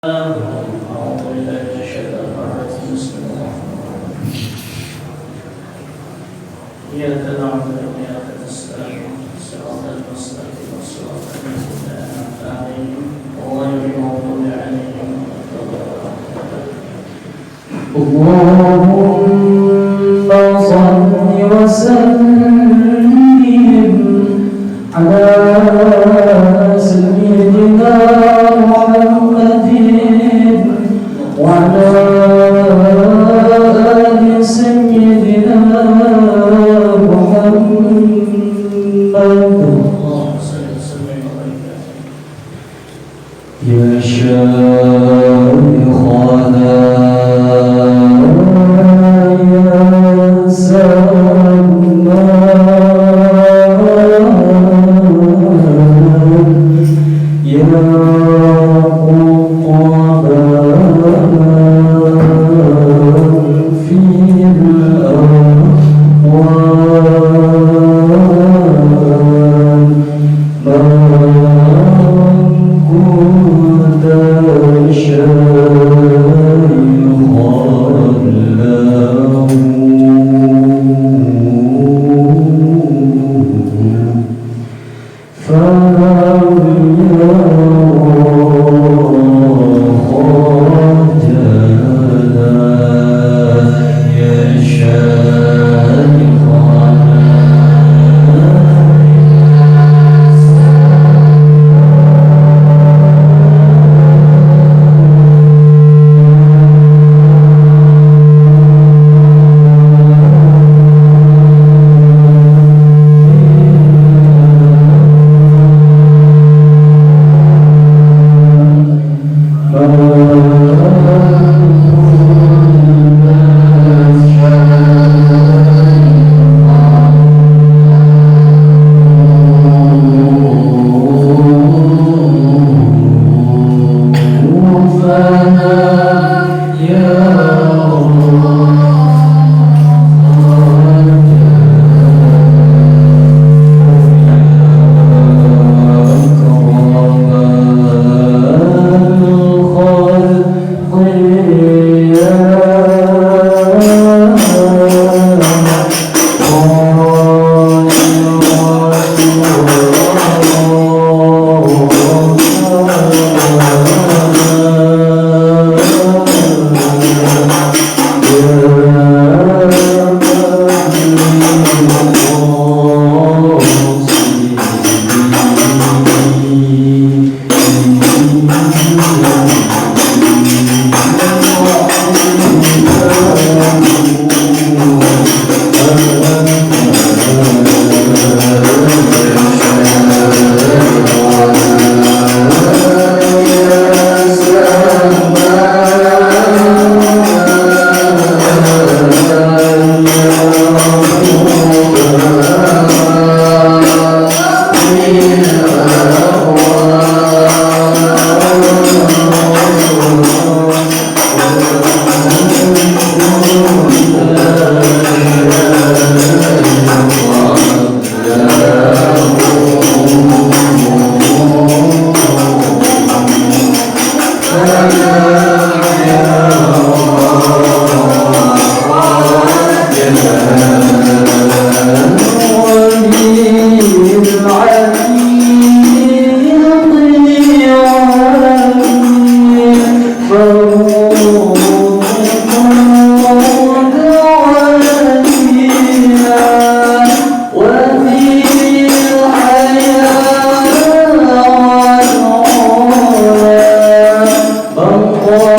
أعوذ بالله من الشيطان الرجيم بسم الله الرحمن الرحيم إياك نعبد وإياك نستعين صراط المستقيم صراط الذين أنعمت عليهم غير المغضوب عليهم ولا الضالين اللهم صل وسلم على سيدنا محمد وعلى آل سيدنا محمد يا شيخنا يا سلام يا Oh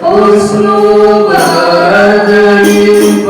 Husnu badrin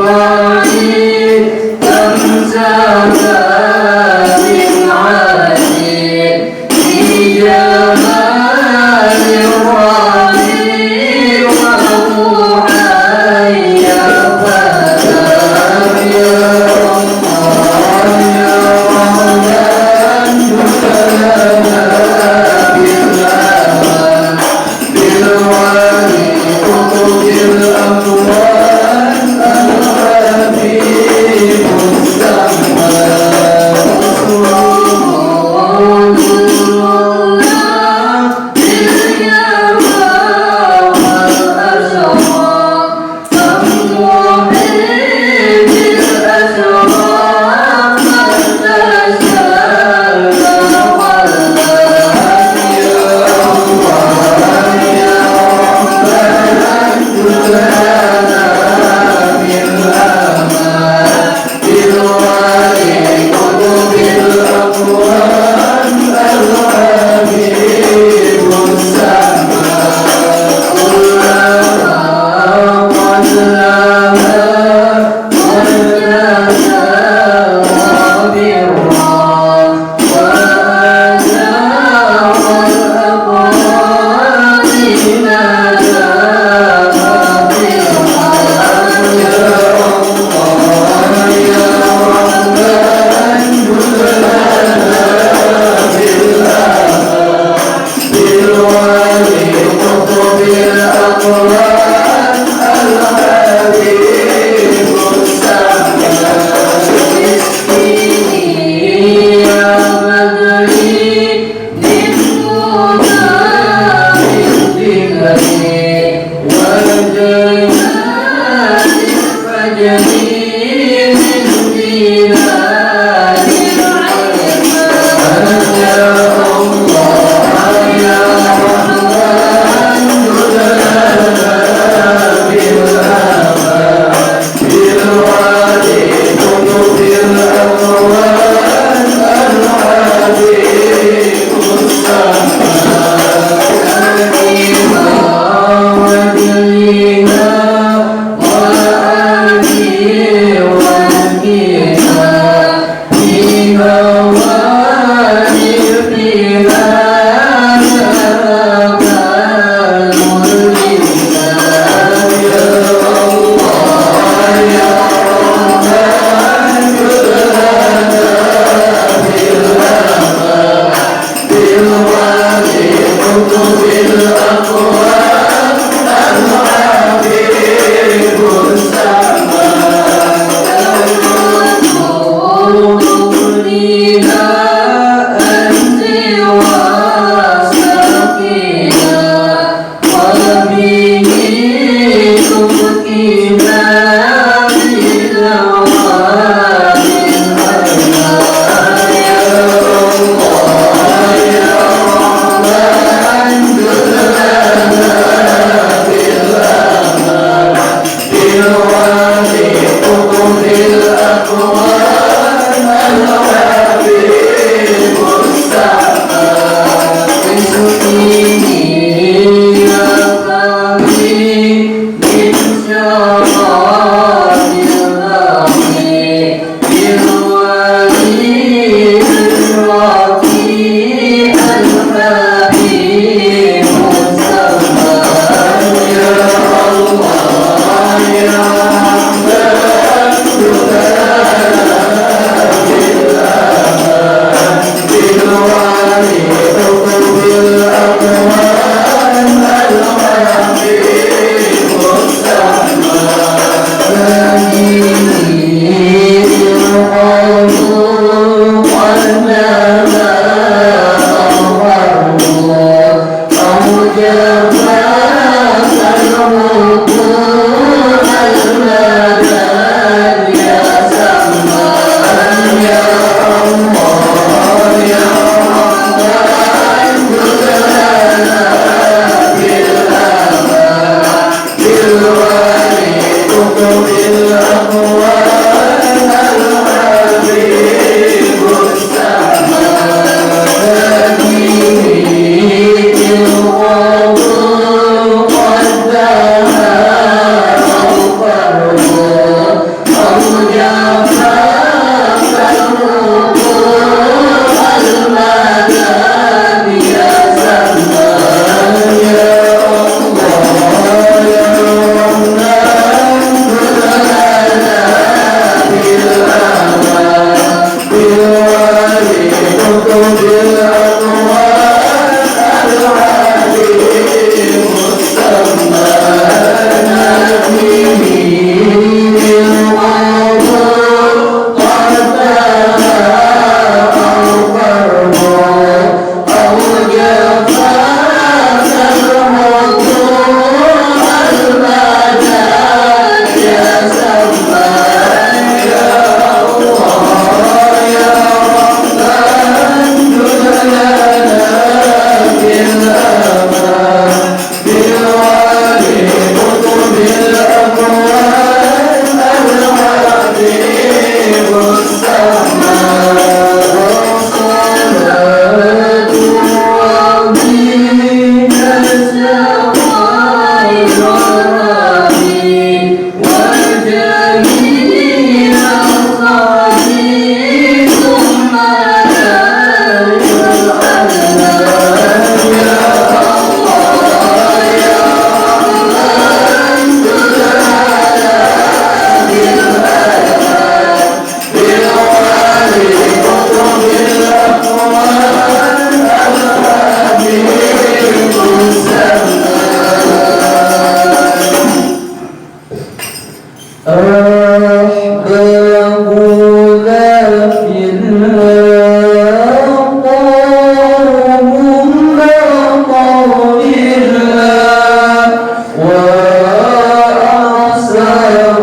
وأعصاه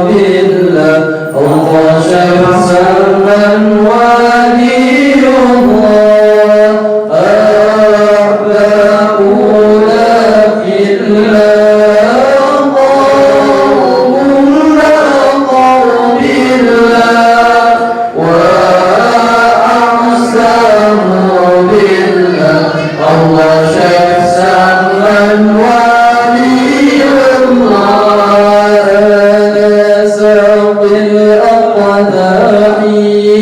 بالله لأمري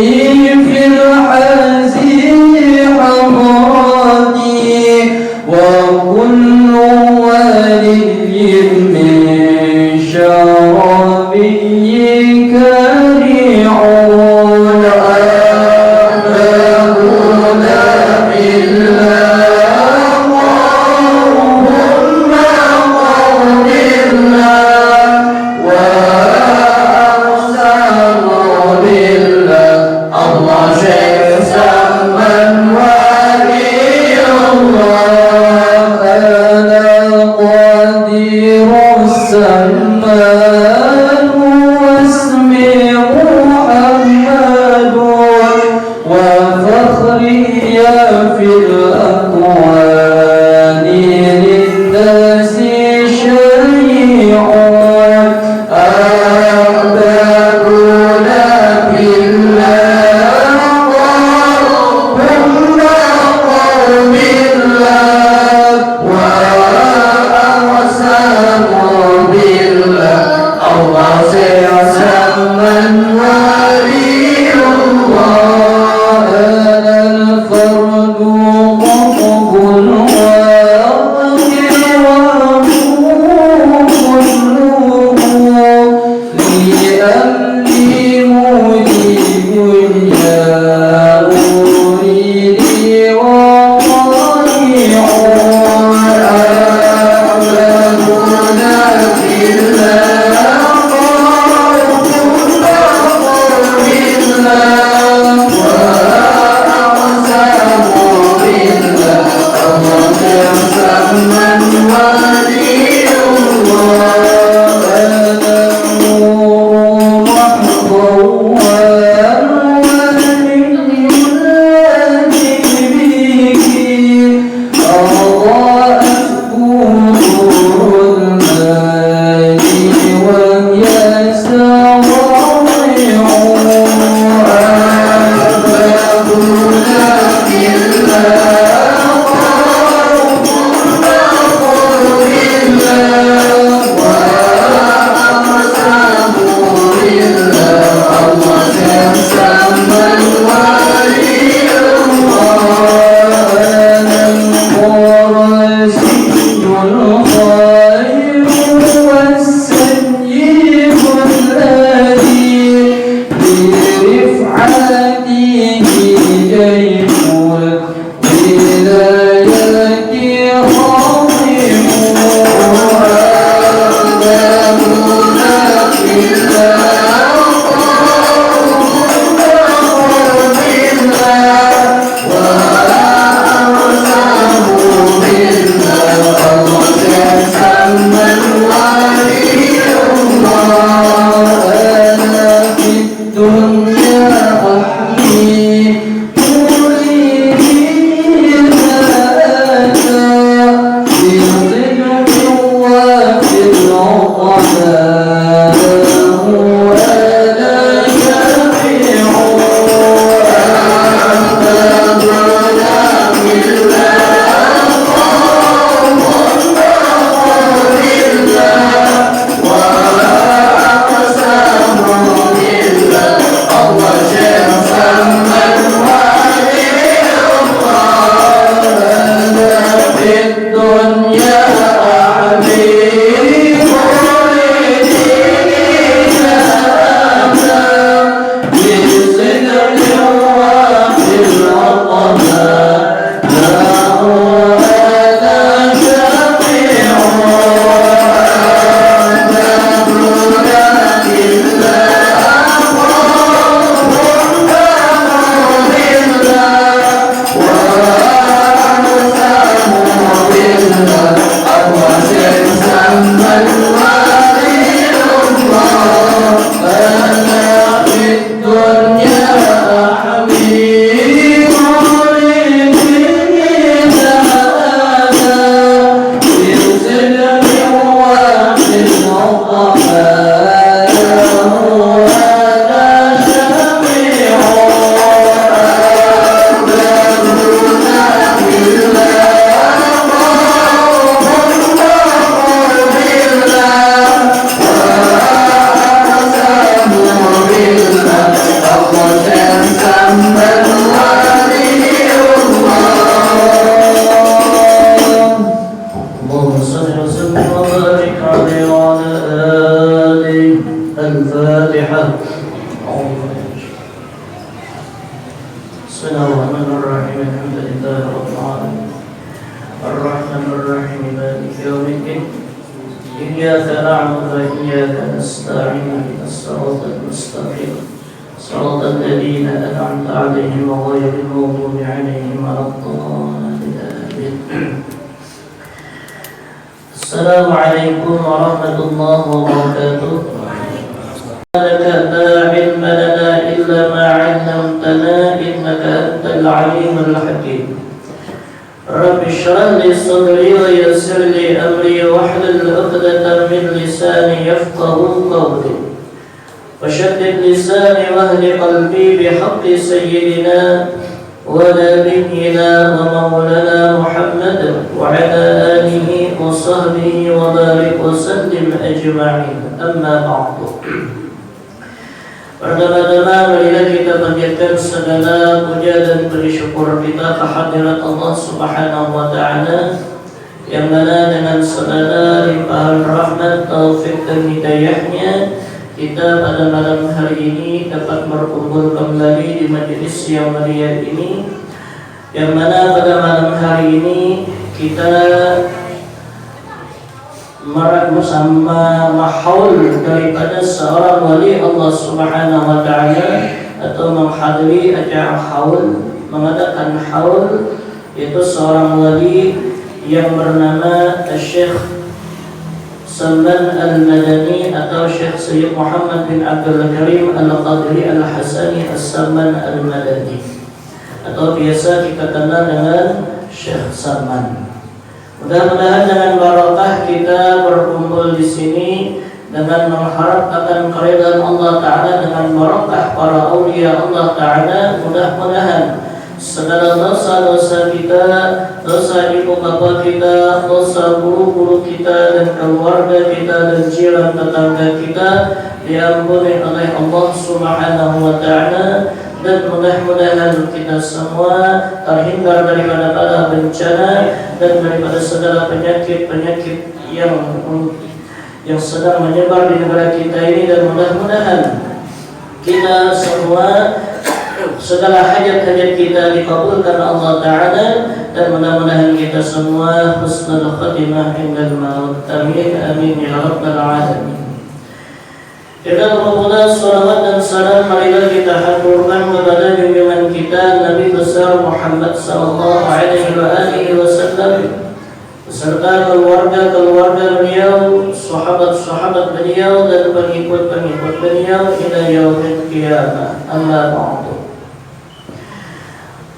Bismillahirrahmanirrahim. Alhamdulillahi rabbil alamin. Ar-Rahmanir Rahim. Maliki yaumiddin. Iyyaka na'budu wa iyyaka nasta'in. Ihdinas siratal mustaqim. Siratal ladzina an'amta 'alaihim ghairil maghdubi 'alaihim waladdallin. Assalamualaikum warahmatullahi wabarakatuh. لا علم لنا إلا ما علمتنا إنك أنت العليم الحكيم. رب اشرح لي صدري ويسر لي أمري واحلل عقدة من لساني يفقهوا قولي وشدد لساني واهد قلبي بحق سيدنا ونبينا ومولانا محمد وعلى آله وصحبه وبارك وسلم أجمعين. أما بعد. Pertama-tama marilah kita panjatkan segala puja dan bersyukur kita kehadirat Allah Subhanahu wa taala yang mana dengan segala limpahan rahmat, taufik dan hidayahnya kita pada malam hari ini dapat berkumpul kembali di majelis yang mulia ini, yang mana pada malam hari ini kita bersama mahaul daripada seorang wali Allah Subhanahu wa taala atau menghadiri acara haul, mengadakan haul, yaitu seorang wali yang bernama Syekh Salman Al-Madani atau Syekh Sayyid Muhammad bin Abdul Karim Al-Qadiri Al-Hasani As-Salman Al-Madani atau biasa kita kenal dengan Syekh Salman. Mudah-mudahan dengan barakah kita berkumpul di sini dengan mengharap akan keridhaan Allah Ta'ala, dengan barakah para aulia Allah Ta'ala, mudah-mudahan segala dosa-dosa kita, dosa ibu bapa kita, dosa guru-guru kita dan keluarga kita dan jiran tetangga kita diampuni oleh Allah Subhanahu wa Ta'ala, dan mudah-mudahan kita semua terhindar daripada bala bencana dan daripada segala penyakit-penyakit yang sedang menyebar di negara kita ini, dan mudah-mudahan kita semua segala hajat-hajat kita dikabulkan Allah Ta'ala, dan mudah-mudahan kita semua husnul khatimah indal maut. Amin amin ya rabbal alamin. Kita bermula salawat dan salam marilah kita haturkan kepada junjungan kita Nabi besar Muhammad sallallahu alaihi wasallam beserta keluarga-keluarga beliau, sahabat-sahabat beliau dan pengikut-pengikut beliau ila yaumil qiyamah. Amma ba'du.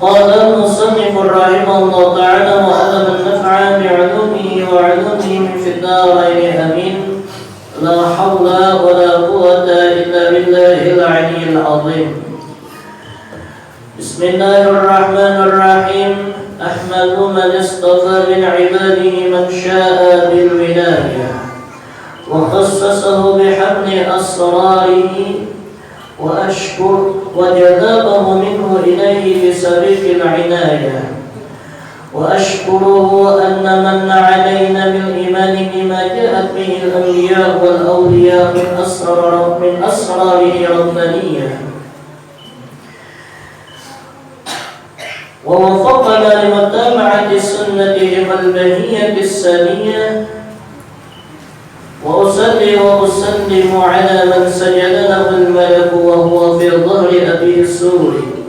Qala al-musannif rahimahullah ta'ala wa adama an-naf'a bi'ulumihi wa 'ulumihi fid darain amin. La hawla wa la quwwata illa billahil 'aliyyil 'azim. Bismillahirrahmanirrahim. Ahmadu man istafa min 'ibadihi man syaa'a bil wilayah wa khassasahu bihamdi asrarihi wa ashkur wa jadabahu minhu ilayhi bisabiqil 'inayah. وأشكره أن من علينا بالإيمان بما جاءت به الأنبياء والأولياء من أسراره ربانية، ووفقنا لمتابعة سنتهم البهية السامية. وأصلي وأسلم على من سجد له الملك وهو في ظهر أبي سوري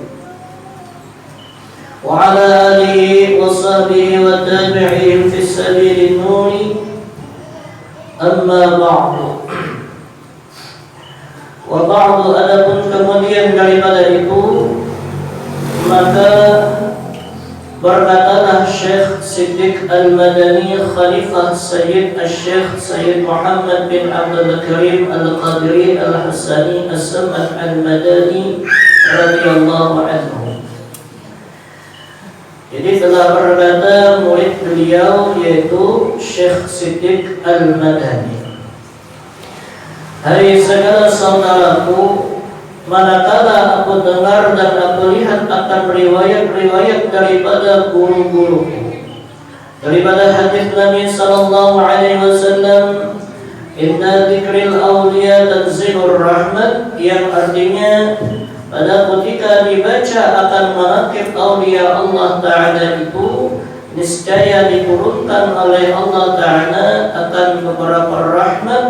وعلى آله وصحبه وتابعين في السبيل النور. أما بعد. وبعد adapun kemudian daripada itu maka berkatalah Syekh Siddiq Al-Madani Khalifah Sayyid Al-Syekh Sayyid Muhammad bin Abdul Karim Al-Qadiri Al-Hasani As-Salman Al-Madani radhiyallahu anhu. Jadi telah berkata murid beliau yaitu Syekh Siddiq Al-Madani, hai segala saudaraku, manakala aku dengar dan aku lihat akan riwayat-riwayat daripada guru-guruku, daripada hadis Nabi sallallahu alaihi wasallam Inna dzikril awliya tanzilur rahmat, yang artinya pada ketika dibaca akan menakib awliya Allah Ta'ala itu, niscaya diturunkan oleh Allah Ta'ala akan beberapa rahmat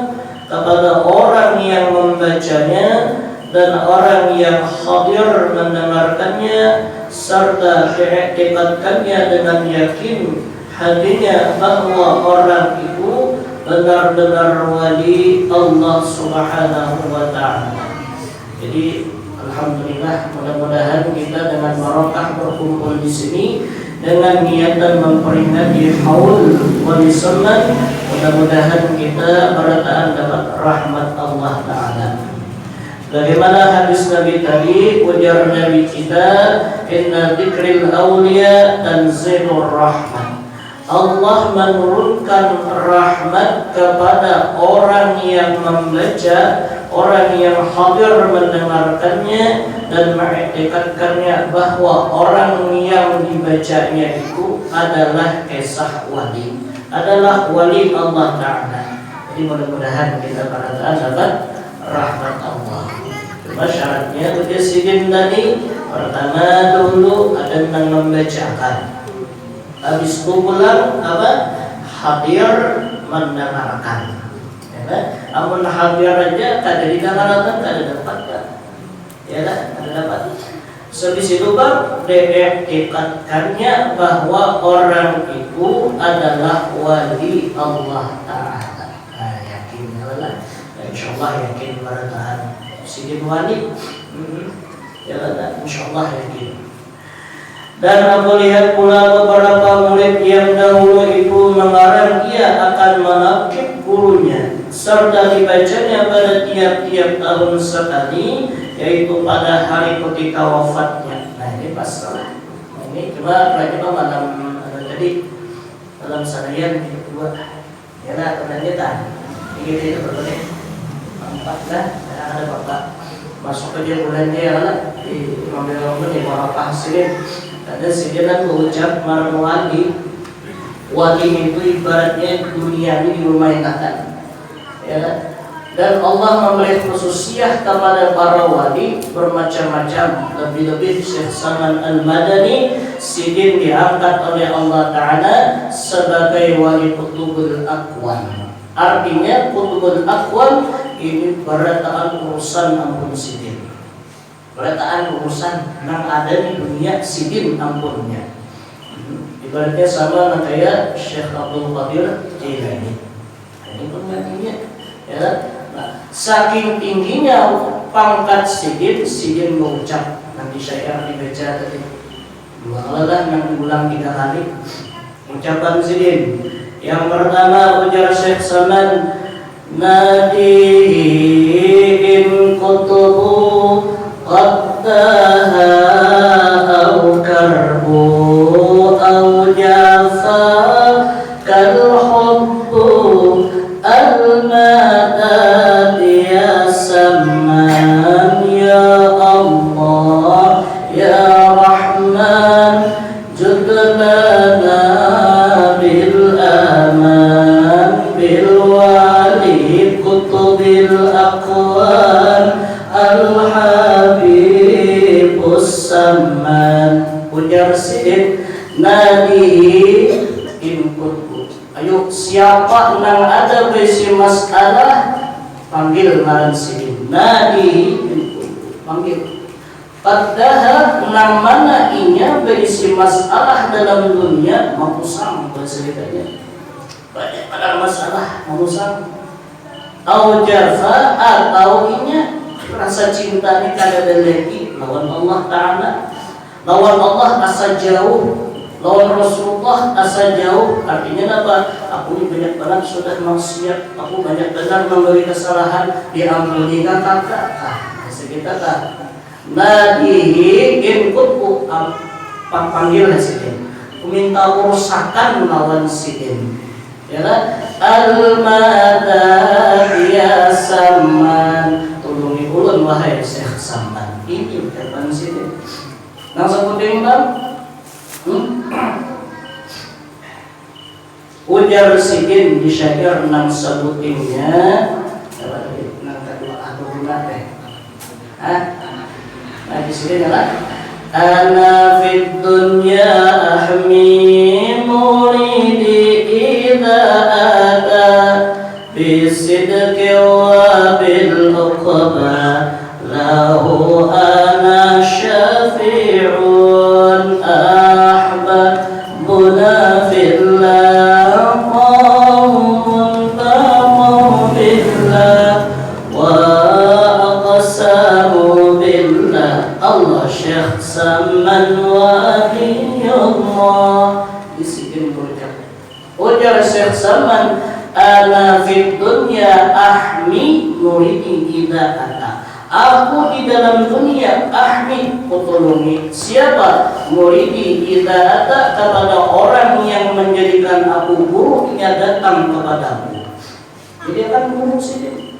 kepada orang yang membacanya dan orang yang hadir mendengarkannya, serta diiktikadkannya dengan yakin hatinya bahwa orang itu benar-benar wali Allah Subhanahu wa Ta'ala. Jadi alhamdulillah, mudah-mudahan kita dengan barokah berkumpul di sini dengan niat dan memperingati haul wali zaman, mudah-mudahan kita berataan dapat rahmat Allah Ta'ala. Bagaimana hadis Nabi tadi, ujar Nabi kita, inna dzikril awliya tanzilur rahmat. Allah menurunkan rahmat kepada orang yang membaca, orang yang hadir mendengarkannya dan mengiktikadkannya bahwa orang yang dibacanya itu adalah kisah wali, adalah wali Allah Ta'ala. Jadi mudah-mudahan kita berataan dapat rahmat Allah. Cuma syaratnya udah sidin tadi, pertama dulu ada yang membacakan, habis itu pulang hadir mendengarkan. Amun hadir aja kada didengarkan, kada dapat kan? Ya kan? Kada dapat. Habis itu bang diiktikadkannya bahwa orang itu adalah wali Allah Ta'ala. Nah, yakin lah. Insyaallah yakin berataan sidin wali. Ya kan? Insyaallah yakin. Dan aku lihat pula beberapa murid yang dahulu itu mengarang ia akan menakib gurunya, serta dibacanya pada tiap-tiap tahun sekali, yaitu pada hari ketika wafatnya. Nah ini pasal. Nah, ini coba malam tadi malam seharian kedua. Ya lah, kemudian kita itu berbeda. Empat lah, ada bapak masuk ke bulan dia lah di mobil di bawah hasilin. Ada sejenak mengucap marah wali. Wali itu ibaratnya dunia ini dipermainkan, ya. Dan Allah memberi khususiyah kepada para wali bermacam-macam. Lebih-lebih Syekh Salman Al-Madani sidin diangkat oleh Allah Ta'ala sebagai wali Qutbul Aqwan. Artinya Qutbul Aqwan ini berataan urusan ampun sidin, berataan urusan yang ada di dunia sidin ampunnya. Ibaratnya sama kayak Syekh Abdul Qadir Jailani. Ini pun artinya, ya. Nah, saking tingginya pangkat sidin mengucap, nanti syair dibaca tadi dua kali yang diulang 3 kali ucapan sidin. Yang pertama ujar Syekh Salman, nadihi in kutubu qaddaha au karbu au jafa kal hubbu al-madad ya samman ya Allah ya Rahman judlana bil aman bil wali kutubil aqwan al-habibus samman. Ujar sidin nadihi in kuntu. Ayo siapa yang ada berisi masalah panggil ngaran sidin. Nadihi in kuntu, panggil. Padahal nang mana inya berisi masalah dalam dunia makusang berceritanya. Banyak pada masalah makusang. Au jafa atau inya rasa cintanya kada lagi lawan Allah Ta'ala, lawan Allah asa jauh, lawan Rasulullah asa jauh. Artinya apa? Aku ini banyak banget sudah maksiat, aku banyak benar memberi kesalahan, diampuni kakak. Sekitar tak nadihi in kuntu, panggil sidin, minta urusakan lawan sidin. Ya kan? Al-madad ya samman, tolongi ulun wahai Syekh Samman. Ini ucapan sidin. Nang sebutin bang, Ujar Sidin di syair nang sebutinnya nang kedua aku guna teh. Nah di sini adalah ana fid dunya ahmi muridi idza ata bisidqi wa bil uqba lahu ana syafi'un ahbabuna fillah qawmun taqaw billah wa aqsamu billah Allah Syekh Saman waliyullah. Di sini ujar Syekh Saman, ana fid dunya ahmi muridi idza ata. Aku di dalam dunia ahmi kutulungi siapa? Muridi idza ata, kepada orang yang menjadikan aku gurunya datang kepadaku. Jadi akan guru Sidin.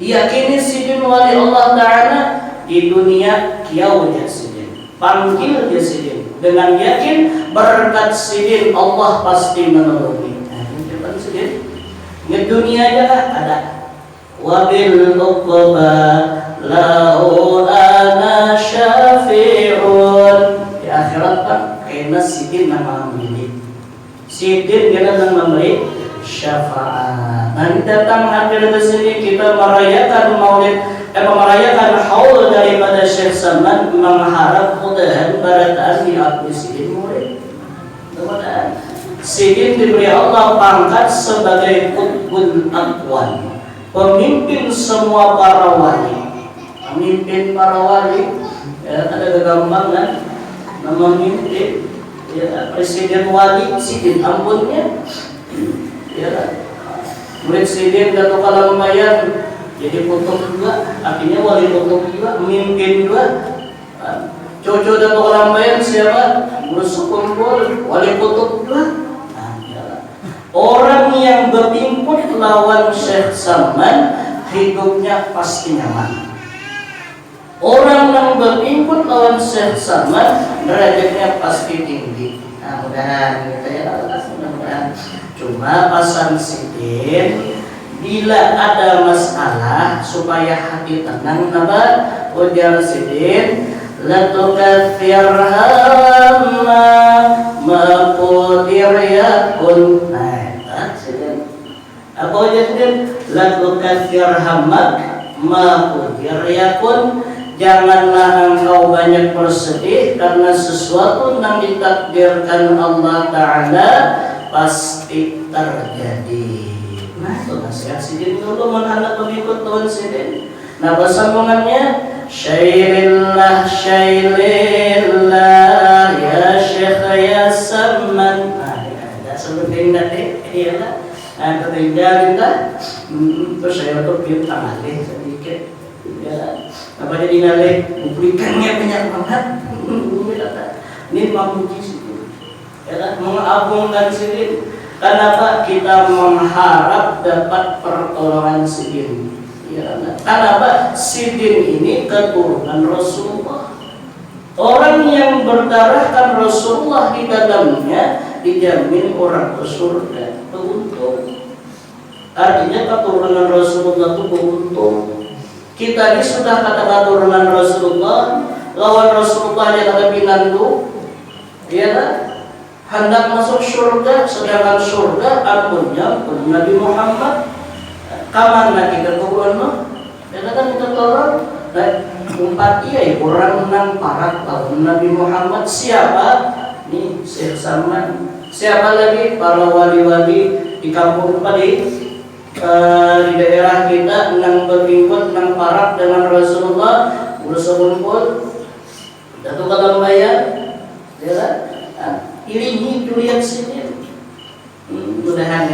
Yakini Sidin wali Allah Ta'ala di dunia kiau dia Sidin. Panggil dia Sidin dengan yakin berkat Sidin Allah pasti menolongi. Nah, ini Sidin. Di dunia aja ada. Wabil uqba lahu ana syafi'un. Di akhirat kan kena Sidin nama milik. Sidin kena memberi syafaat. Nanti datang akhir di sini kita merayakan maulid, merayakan haul daripada Syekh Saman, mengharap mudahan barataan di aku Sidin murid. Mudah-mudahan Sidin diberi Allah pangkat sebagai qutbul aqwan, pemimpin semua para wali. Pemimpin para wali ada kegampangan nama memimpin presiden wali Sidin ampunnya. Murid Sidin Datuk Kalam Mayan jadi kutub juga, artinya wali kutub juga, memimpin juga. Cucu Datuk Kalam Mayan siapa? Guru Sukumpul, wali kutub juga. Orang yang berhimpun lawan Syekh Saman hidupnya pasti nyaman. Orang yang berhimpun lawan Syekh Saman derajatnya pasti tinggi. Nah, mudah-mudahan kita mudah-mudahan. Cuma pesan Sidin, bila ada masalah supaya hati tenang, napa? Ujar Sidin, la tukathir hamma ma qudir yakun. Nah, Sidin. Apa ujar Sidin? La tukathir hammak ma qudir yakun. Janganlah engkau banyak bersedih karena sesuatu yang ditakdirkan Allah Ta'ala pasti terjadi. Nah, itu nasihat Sidin dulu menghadap pengikut Tuhan Sidin. Nah, sambungannya syairillah syairillah ya Syekh ya Saman. Nah, ada sebutin tadi iyalah. Nah, ketinggalan kita terus saya tuh bintang alih sedikit. Ya, apa jadi ngalih publikannya banyak banget. Ini memuji Sidin. Ya, mengagungkan Sidin. Kenapa kita mengharap dapat pertolongan Sidin? Ya, kenapa Sidin ini keturunan Rasulullah? Orang yang berdarahkan Rasulullah di dalamnya dijamin orang ke surga. Beruntung. Artinya keturunan Rasulullah itu beruntung. Kita ini sudah kata keturunan Rasulullah, lawan Rasulullah yang lebih nandu, ya kan? Hendak masuk surga, sedangkan surga ampunnya pun Nabi Muhammad. Kamana kita turun, ya kan kita turun. Empat iya orang nang parat tahun Nabi Muhammad siapa? Nih Syekh Saman. Siapa lagi para wali-wali di kampung tadi? Di daerah kita nang berikut nang parak dengan Rasulullah bersekumpul pun Datuk Kalam Mayan, ya kan? Iringi Julian Sidin. Mudah-mudahan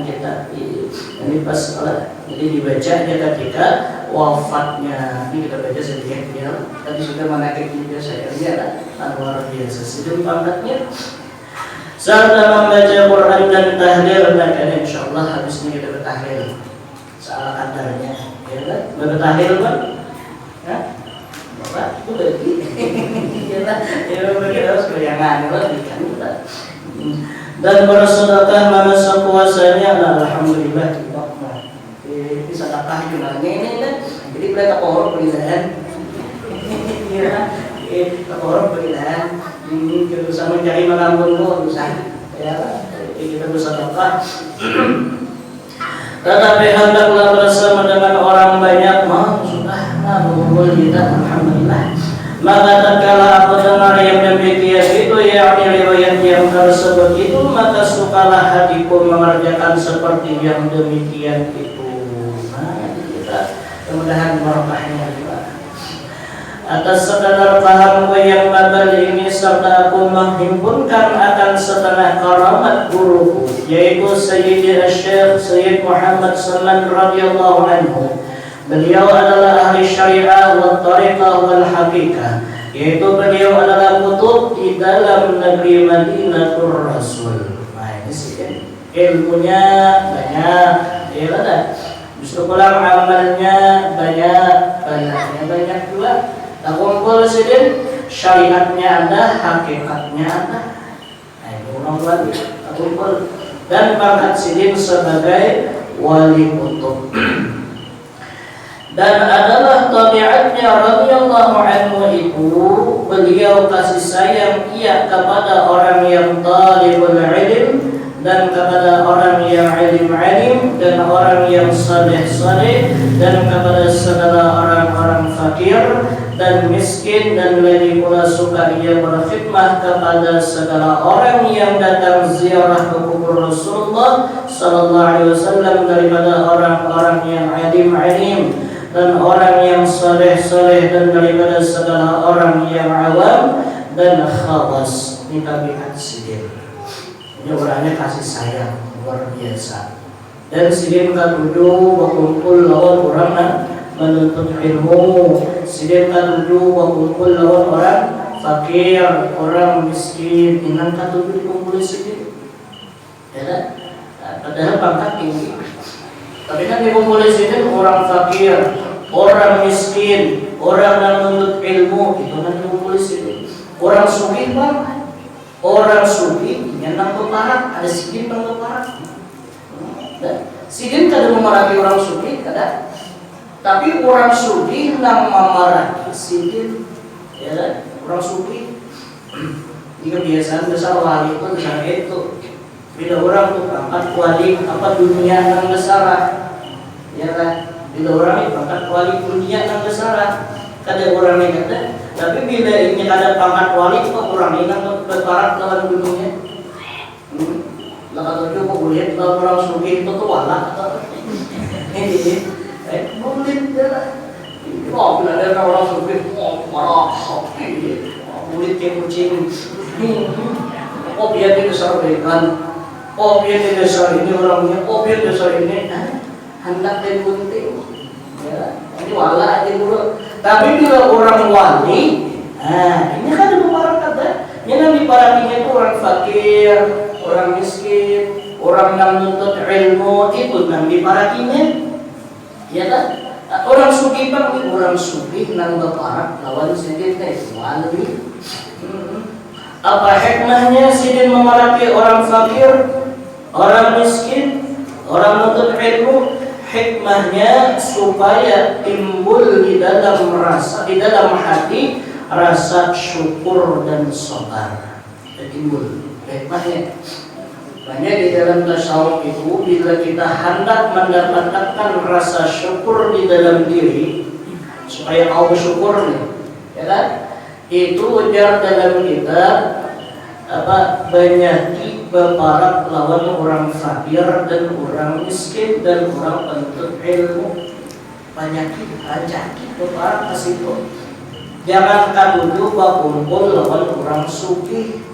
kita ini pas jadi dibaca ya ketika wafatnya. Ini kita baca sedikit ya. Tadi sudah menarik juga syairnya luar biasa. Sidin pangkatnya. Serta membaca Quran dan tahlil, dan insyaallah habis ini kita bertahlil soal kadarnya, ya kan? Bertahlil kan? Ya? Bapak itu lagi, ya lah, ya bagi harus goyangan lagi kan? dan bersedekah mana sekuasanya. Nah, alhamdulillah bisa sedekah juga ini kan. Jadi boleh tak orang berilaan. Ya, tak orang berilaan. Ini kita bisa mencari mengampun dosa. Ya, kita bersedekah. Tetapi hendaklah bersama dengan orang banyak. Sudah, mengumpul kita, alhamdulillah. Maka tatkala aku dengar yang demikian itu, yakni riwayat yang tersebut itu, maka sukalah hatiku mengerjakan seperti yang demikian itu. Nah, kita mudah-mudahan barokahnya juga. Atas sekadar pahamku yang batal ini, serta aku menghimpunkan akan setengah karamat guruku, yaitu Sayyidi Syekh Sayyid Muhammad Salman radhiyallahu anhu. Beliau adalah ahli syariah wal tariqah wal haqiqah, yaitu beliau adalah kutub di dalam negeri Madinatul Rasul. Nah, ini sih ilmunya banyak, ya kan? Justru pulang amalnya banyak juga. Tak kumpul sidin, syariatnya ada, hakikatnya ada. Nah, itu orang lagi tak kumpul. Dan pangkat sidin sebagai wali kutub. Dan adalah tabiatnya radhiyallahu anhu itu, beliau kasih sayang ia kepada orang yang talibul ilm dan kepada orang yang alim dan orang yang saleh dan kepada segala orang-orang fakir dan miskin, dan lagi pula suka ia berkhidmah kepada segala orang yang datang ziarah ke kubur Rasulullah sallallahu alaihi wasallam daripada orang-orang yang alim dan orang yang saleh dan daripada segala orang yang awam dan khawas. Ini tabiat sidin. Ini orangnya kasih sayang luar biasa. Dan sidin katuju berkumpul lawan orang menuntut ilmu. Sidin katuju berkumpul lawan orang fakir, orang miskin. Inang katuju dikumpul sidin. Ya, padahal pangkat tinggi. Tapi kan dikumpul sidin orang fakir, orang miskin, orang yang menuntut ilmu, itu kan dikumpul sidin. Orang sufi bang, orang sufi yang nang keparat, ada sidin nang keparat. Sidin kada memarati orang sufi, kada. Tapi orang sufi nang memarati sidin, ya kan? Orang sufi. Ini kebiasaan besar wali itu besar itu. Bila orang tuh angkat wali apa dunia nang besar, ya kan? Bila orang itu angkat wali dunia nang besar, kada orang ini kata. Tapi bila ini kada pangkat wali itu orang ini nang berparat lawan dunia. Lalu juga boleh kalau orang sufi itu tuh wala. Ini, boleh dah. Oh, bila ada orang sufi, marah, boleh kucing. Oh, biar dia besar berikan. Oh, biar dia besar ini orangnya. Oh, biar besar ini. Hendak dan gunting. Ya, ini wala aja dulu. Tapi bila orang wali, ini kan ada beberapa kata. Yang diparatinya itu orang fakir, orang miskin, orang yang menuntut ilmu, itu yang diparatinya. Ya kan? Orang suki bang, orang suki nang berparat lawan sidin itu wali. Apa hikmahnya sidin memarati orang fakir, orang miskin, orang menuntut ilmu? Hikmahnya supaya timbul di dalam hati rasa syukur dan sabar. Timbul hikmahnya. Banyak di dalam tasawuf itu, bila kita hendak mendapatkan rasa syukur di dalam diri, supaya kau bersyukur nih, ya kan? Itu ujar dalam kitab banyaki beparat lawan orang fakir dan orang miskin dan orang penuntut ilmu. Banyaki beparat ke situ. Jangan katuju berkumpul lawan orang suki.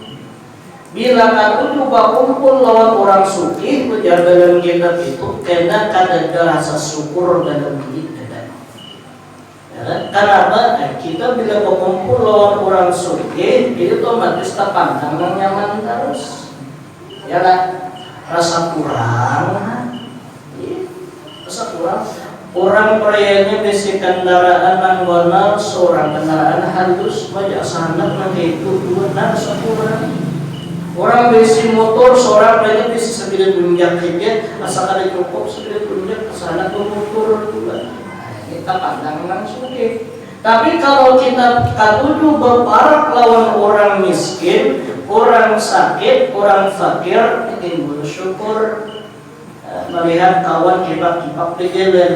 Bila katuju berkumpul lawan orang suki, ujar dalam kitab itu karena kada ada rasa syukur dalam diri kita. Kenapa? Kita bila berkumpul lawan orang suki, itu otomatis terpandang nyaman terus. Ya kan? Rasa kurang. Rasa kurang. Orang perayanya besi kendaraan nanggonal, seorang kendaraan halus, wajah sangat nanti itu dua rasa kurang. Orang besi motor, seorang lainnya besi 9 tunjak saja, asalkan cukup 9 tunjak kesana ke motor juga. Kita pandang langsung deh. Tapi kalau kita katuju berparak lawan orang miskin, orang sakit, orang fakir, timbul syukur. Melihat kawan kipak-kipak di jalan,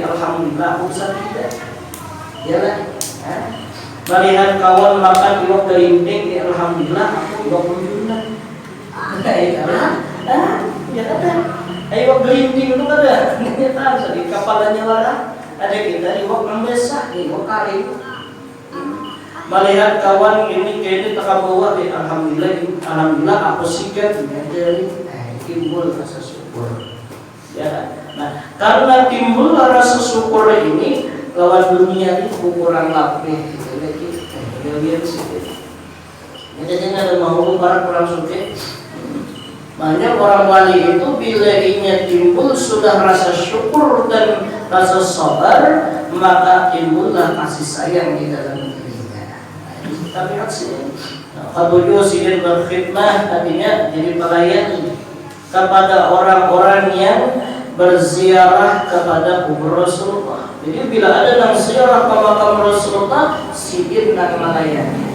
alhamdulillah aku bisa tidak. Jalan. Melihat kawan makan iwak gerinting, alhamdulillah aku iwak kunjungan. Ya ada. Iwak gerinting itu ada. Ternyata di kapalnya warah. Ada kita iwak membesar, iwak kari. Melihat kawan ini kayaknya tak bawa, alhamdulillah aku sikat dari timbul rasa syukur. Ya, nah karena timbul rasa syukur ini lawan dunia ini kurang lapih gitu lagi. Lihat sedikit. Jadi ada mau para kurang suci. Makanya orang wali itu bila ingin timbul sudah rasa syukur dan rasa sabar, maka timbullah kasih sayang di dalam dirinya. Tapi aksi ketujuh sidin berkhidmah tadinya jadi pelayan kepada orang-orang yang berziarah kepada kubur Rasulullah. Jadi bila ada yang ziarah ke makam Rasulullah, sidin dan melayani.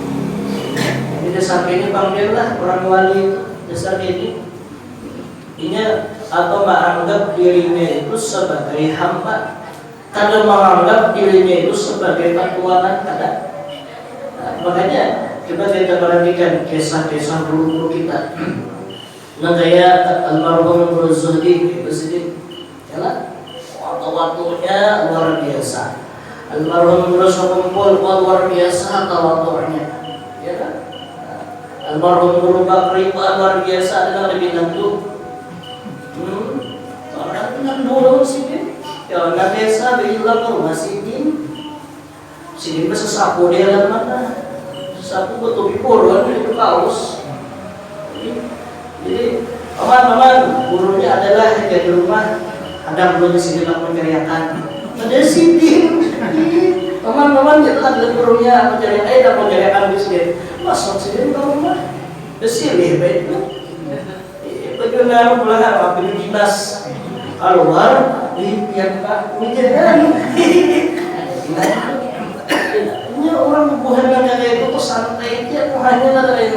Jadi dasar ini panggillah orang wali itu dasar ini. Ini atau menganggap dirinya itu sebagai hamba, kadang menganggap dirinya itu sebagai ketuanan kadang. Makanya kita perhatikan kisah-kisah guru-guru kita. Nah kayak almarhum Guru Zuhdi itu sedikit, ya waktu-waktunya luar biasa. Almarhum Guru Sokumpul luar biasa waktunya, ya kan? Almarhum Guru Bakri luar biasa dengan lebih tentu. Orang dengan dulu sidin, ya nggak biasa bilang rumah sidin bersesapu dia dalam mana? Sesapu betul dikurun itu kaos. Jadi teman-teman gurunya adalah di rumah ada gurunya sidin lakukan teriakan. Ada sidin. Teman-teman itu ada gurunya mencari air dan mencarikan sidin. Masuk sidin ke rumah, bersih baiknya. Bagaimana pulang apa dinas keluar di yang tak menjalan. Ini orang bukan kayak itu tuh santai aja, hanya dari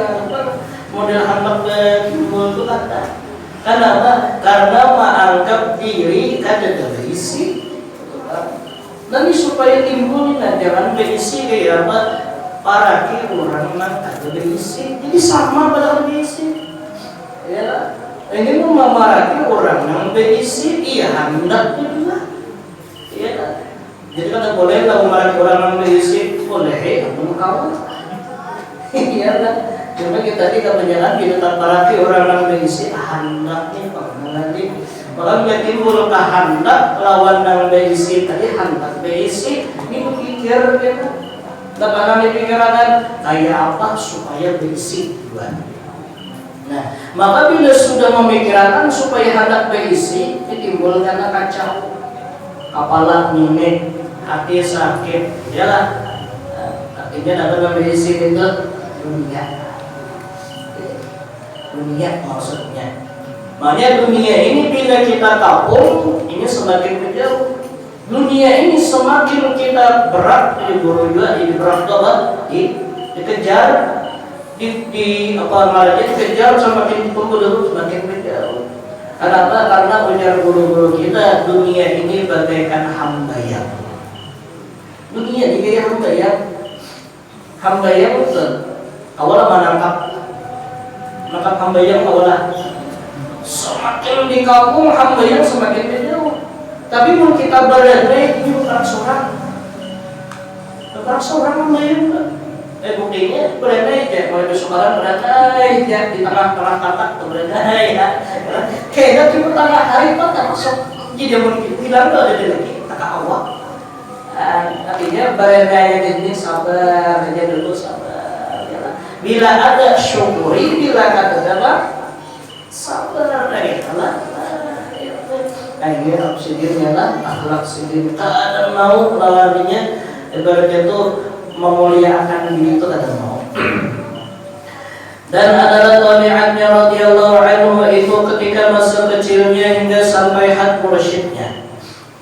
model handap timbul itu kata. Kenapa? Karena menganggap diri ada berisi. Nanti supaya timbul jangan berisi kayak apa? Para orang nak ada berisi, jadi sama pada berisi. Ya. Ini memaraki orang yang berisi, iya hendak juga, iya kan? Jadi kan boleh lah memaraki orang yang berisi, boleh, namun kau, iya kan? Cuma kita tidak berjalan di tempat maraki orang yang berisi, hendaknya nanti, kalau dia timbul kehendak lawan yang berisi tadi hendak berisi, ini berpikir dia kan? Dapat pikiran kayak apa supaya berisi juga. Nah, maka bila sudah memikirkan supaya hendak berisi, timbul karena kacau, kepala nyimik, hati sakit, yalah. Artinya dapat berisi itu dunia maksudnya. Makanya dunia ini bila kita kapung, ini semakin menjauh. Dunia ini semakin kita berat, diburu juga, berat dikejar. Di apa namanya dikejar semakin pemburu semakin menjauh. Kenapa? Karena ujar guru-guru kita dunia ini bagaikan hambayang. Dunia ini kayak hambayang. Hambayang itu awalnya menangkap hambayang awalnya. Semakin di kampung hambayang semakin menjauh. Tapi pun kita berada ini bukan seorang hambayang. Buktinya berada ya, kalau sekarang berada ya di tengah-tengah katak berada ya. Kayaknya di tengah hari tak masuk. Jadi mungkin bilang ada lagi tak awak. Artinya berada yang ini sabar, aja dulu sabar. Bila ada syukuri, bila kata dalam sabar lagi lah. Ini sidinnya lah, akhlak sidin. Kadang mau lawannya ibaratnya itu memuliakan diri itu kadang mau. Dan adalah tabi'atnya radhiyallahu anhu itu ketika masa kecilnya hingga sampai had mursyidnya.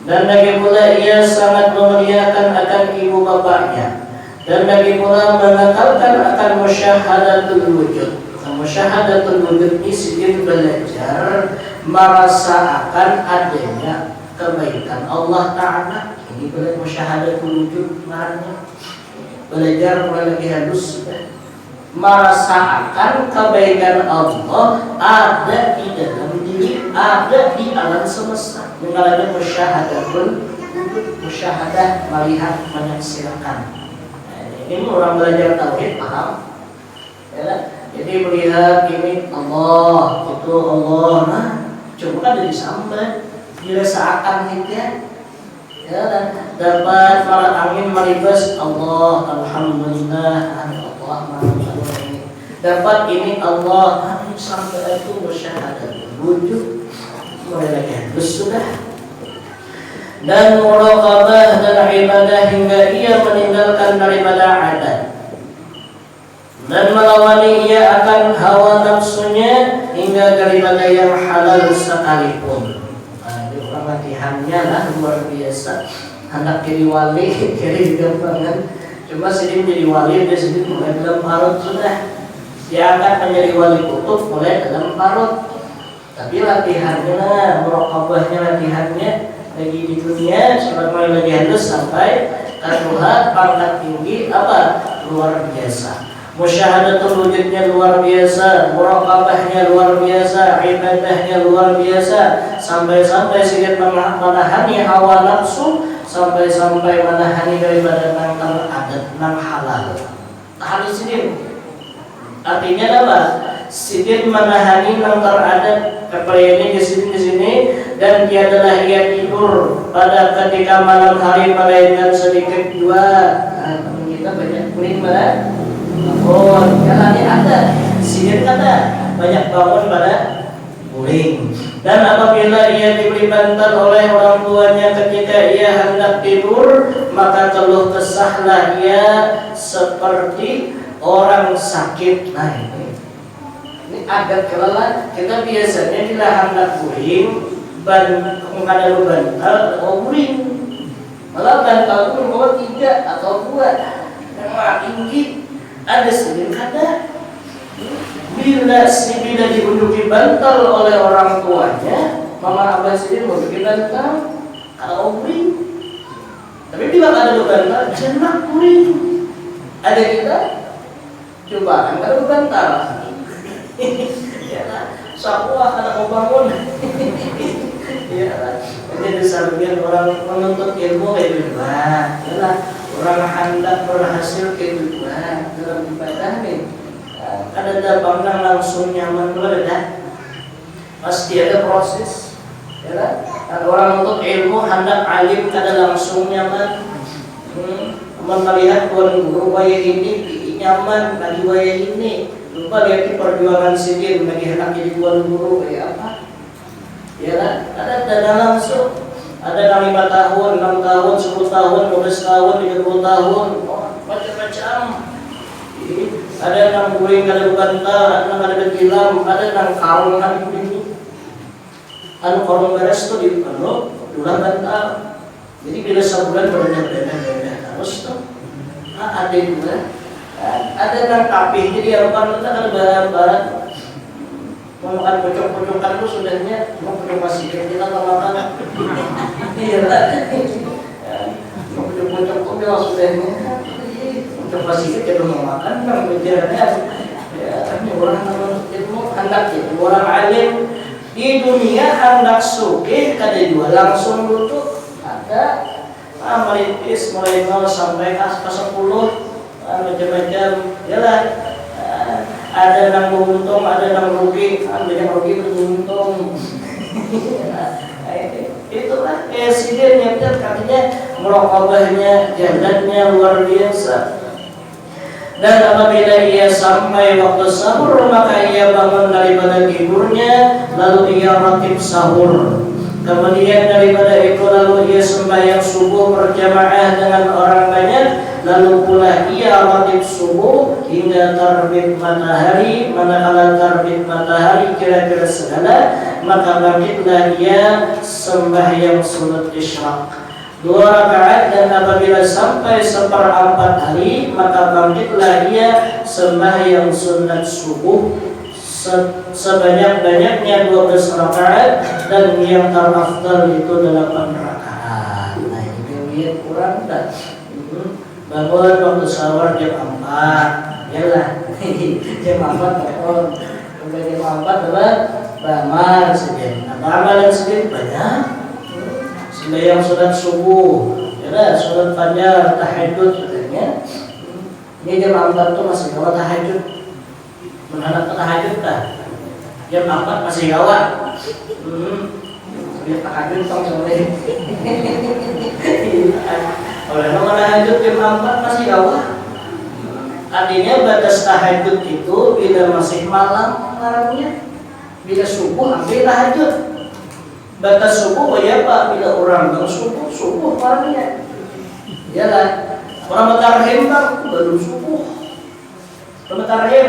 Dan lagi pula ia sangat memuliakan akan ibu bapaknya. Dan lagi pula mengakalkan akan musyahadatul wujud. Musyahadatul wujud ini sedikit belajar merasakan adanya kebaikan Allah Ta'ala. Ini boleh musyahadatul wujud maknanya. Belajar mulai lagi halus sudah. Merasakan kebaikan Allah ada di dalam diri, ada di alam semesta. Mengalami musyahadatul wujud, musyahadah melihat, menyaksikan. Ini orang belajar tauhid paham, ya. Jadi melihat ini Allah, itu Allah. Nah, coba kan jadi sampai dirasakan hidayah. Ya, dan dapat para angin meribas Allah, alhamdulillah, Allah ini. Dapat ini Allah, sampai itu musyahadah wujud, mulai lagi sudah. Dan muraqabah dan ibadah hingga ia meninggalkan daripada adat dan melawani ia akan hawa nafsunya hingga daripada yang halal sekalipun. Ini orang latihannya lah luar biasa. Anak kiri wali, kiri gampangan. Cuma sini menjadi wali, dia sini mulai dalam parut sudah. Dia akan menjadi wali kutub mulai dalam parut. Tapi latihannya, muraqabahnya latihannya lagi di dunia sebagaimana lagi halus sampai karuhat pangkat tinggi apa luar biasa. Musyahadatul wujudnya luar biasa, muraqabahnya luar biasa, ibadahnya luar biasa, sampai-sampai sedikit menahani hawa nafsu, sampai-sampai menahani daripada nang adat nang halal. Tahan di sini. Artinya apa? Sidin menahani nang teradat kepada di sini dan tiadalah ia tidur pada ketika malam hari melainkan sedikit dua. Kita banyak kuning pada bangun, karena ada sidin ada banyak bangun pada kuning. Dan apabila ia diberi bantal oleh orang tuanya ketika ia hendak tidur, maka keluh kesahlah ia seperti orang sakit. Nah ini agak kelelahan. Kita biasanya di lahan kuring ada bantal atau kuring, malah bantal itu membawa 3 atau 2 yang tinggi. Ada sedikit ada bila diunduki bantal oleh orang tuanya, mama abah sendiri menunduki bantal kalau kuring. Tapi bila ada bantal jenak kuring. Ada kita coba kan ada bantal. Ya lah, sapuah kada mau bangun. Ya lah, jadi sebagian orang menuntut ilmu kayak gitu. Ya lah, orang hendak berhasil kayak gitu dalam ibadah nih. Kada banggang langsung nyaman ada. Pasti ada proses. Ya lah, orang menuntut ilmu hendak alim kada langsung nyaman. Melihat tuan guru waya ini nyaman, bagi waya ini. Lupa lihat perjuangan sidin bagi anak jadi tuan guru kayak apa? Ya kan? Ada langsung, ada 5 tahun, 6 tahun, 10 tahun, 12 tahun, 30 tahun, macam-macam. Ada yang guring, ada bantal, ada yang ada tilam, ada yang karung kan ini. Anu karung beres tuh di anu, ulah bantal. Jadi bila sebulan berbeda-beda terus tuh. Ada juga. Ada yang kapih, jadi yang kan ada bahan-bahan mau makan pocok-pocokan itu sudahnya mau pocok masih kita makan. Iya lah, mau pocok-pocok kok bilang sudahnya pocok masih kita mau makan kan berjalannya. Ya ini orang ilmu hendak jadi orang alim di dunia hendak sugih kada jual langsung dulu ada merintis mulai 0 sampai ke 10 macam-macam, yalah. Ada yang untung, ada yang rugi, ada yang rugi beruntung. Itulah sidin yang katanya muraqabahnya, jalannya luar biasa. Dan apabila ia sampai waktu sahur, maka ia bangun daripada tidurnya, lalu ia ratib sahur. Kemudian daripada itu lalu ia sembahyang subuh berjamaah dengan orang banyak. Lalu pula ia ratib subuh hingga terbit matahari. Manakala terbit matahari kira-kira segala, maka bangkitlah ia sembahyang sunat isyraq 2 rakaat, dan apabila sampai 1/4 hari maka bangkitlah ia sembahyang sunat subuh sebanyak-banyaknya 12 rakaat, dan yang terafdal itu 8 rakaat. Nah ini lihat kurang tak? Bangun waktu sahur jam 4, yalah jam 4 bangun, udah jam 4 adalah beramal sedikit. Nah amalan sedikit banyak, sembahyang sunat subuh, yalah sunat fajar, tahajud katanya. Ini jam 4 tuh masih kawat tahajud, menghadap tahajud kan? Jam 4 masih kawat. Biar tahajud tong boleh. Oleh nomor tahajud jam 4 masih awal. Artinya batas tahajud itu bila masih malam malamnya, bila subuh ambil tahajud. Batas subuh ya Pak, bila orang bang subuh malamnya. Iyalah, orang bertarhim bang belum subuh. Bertarhim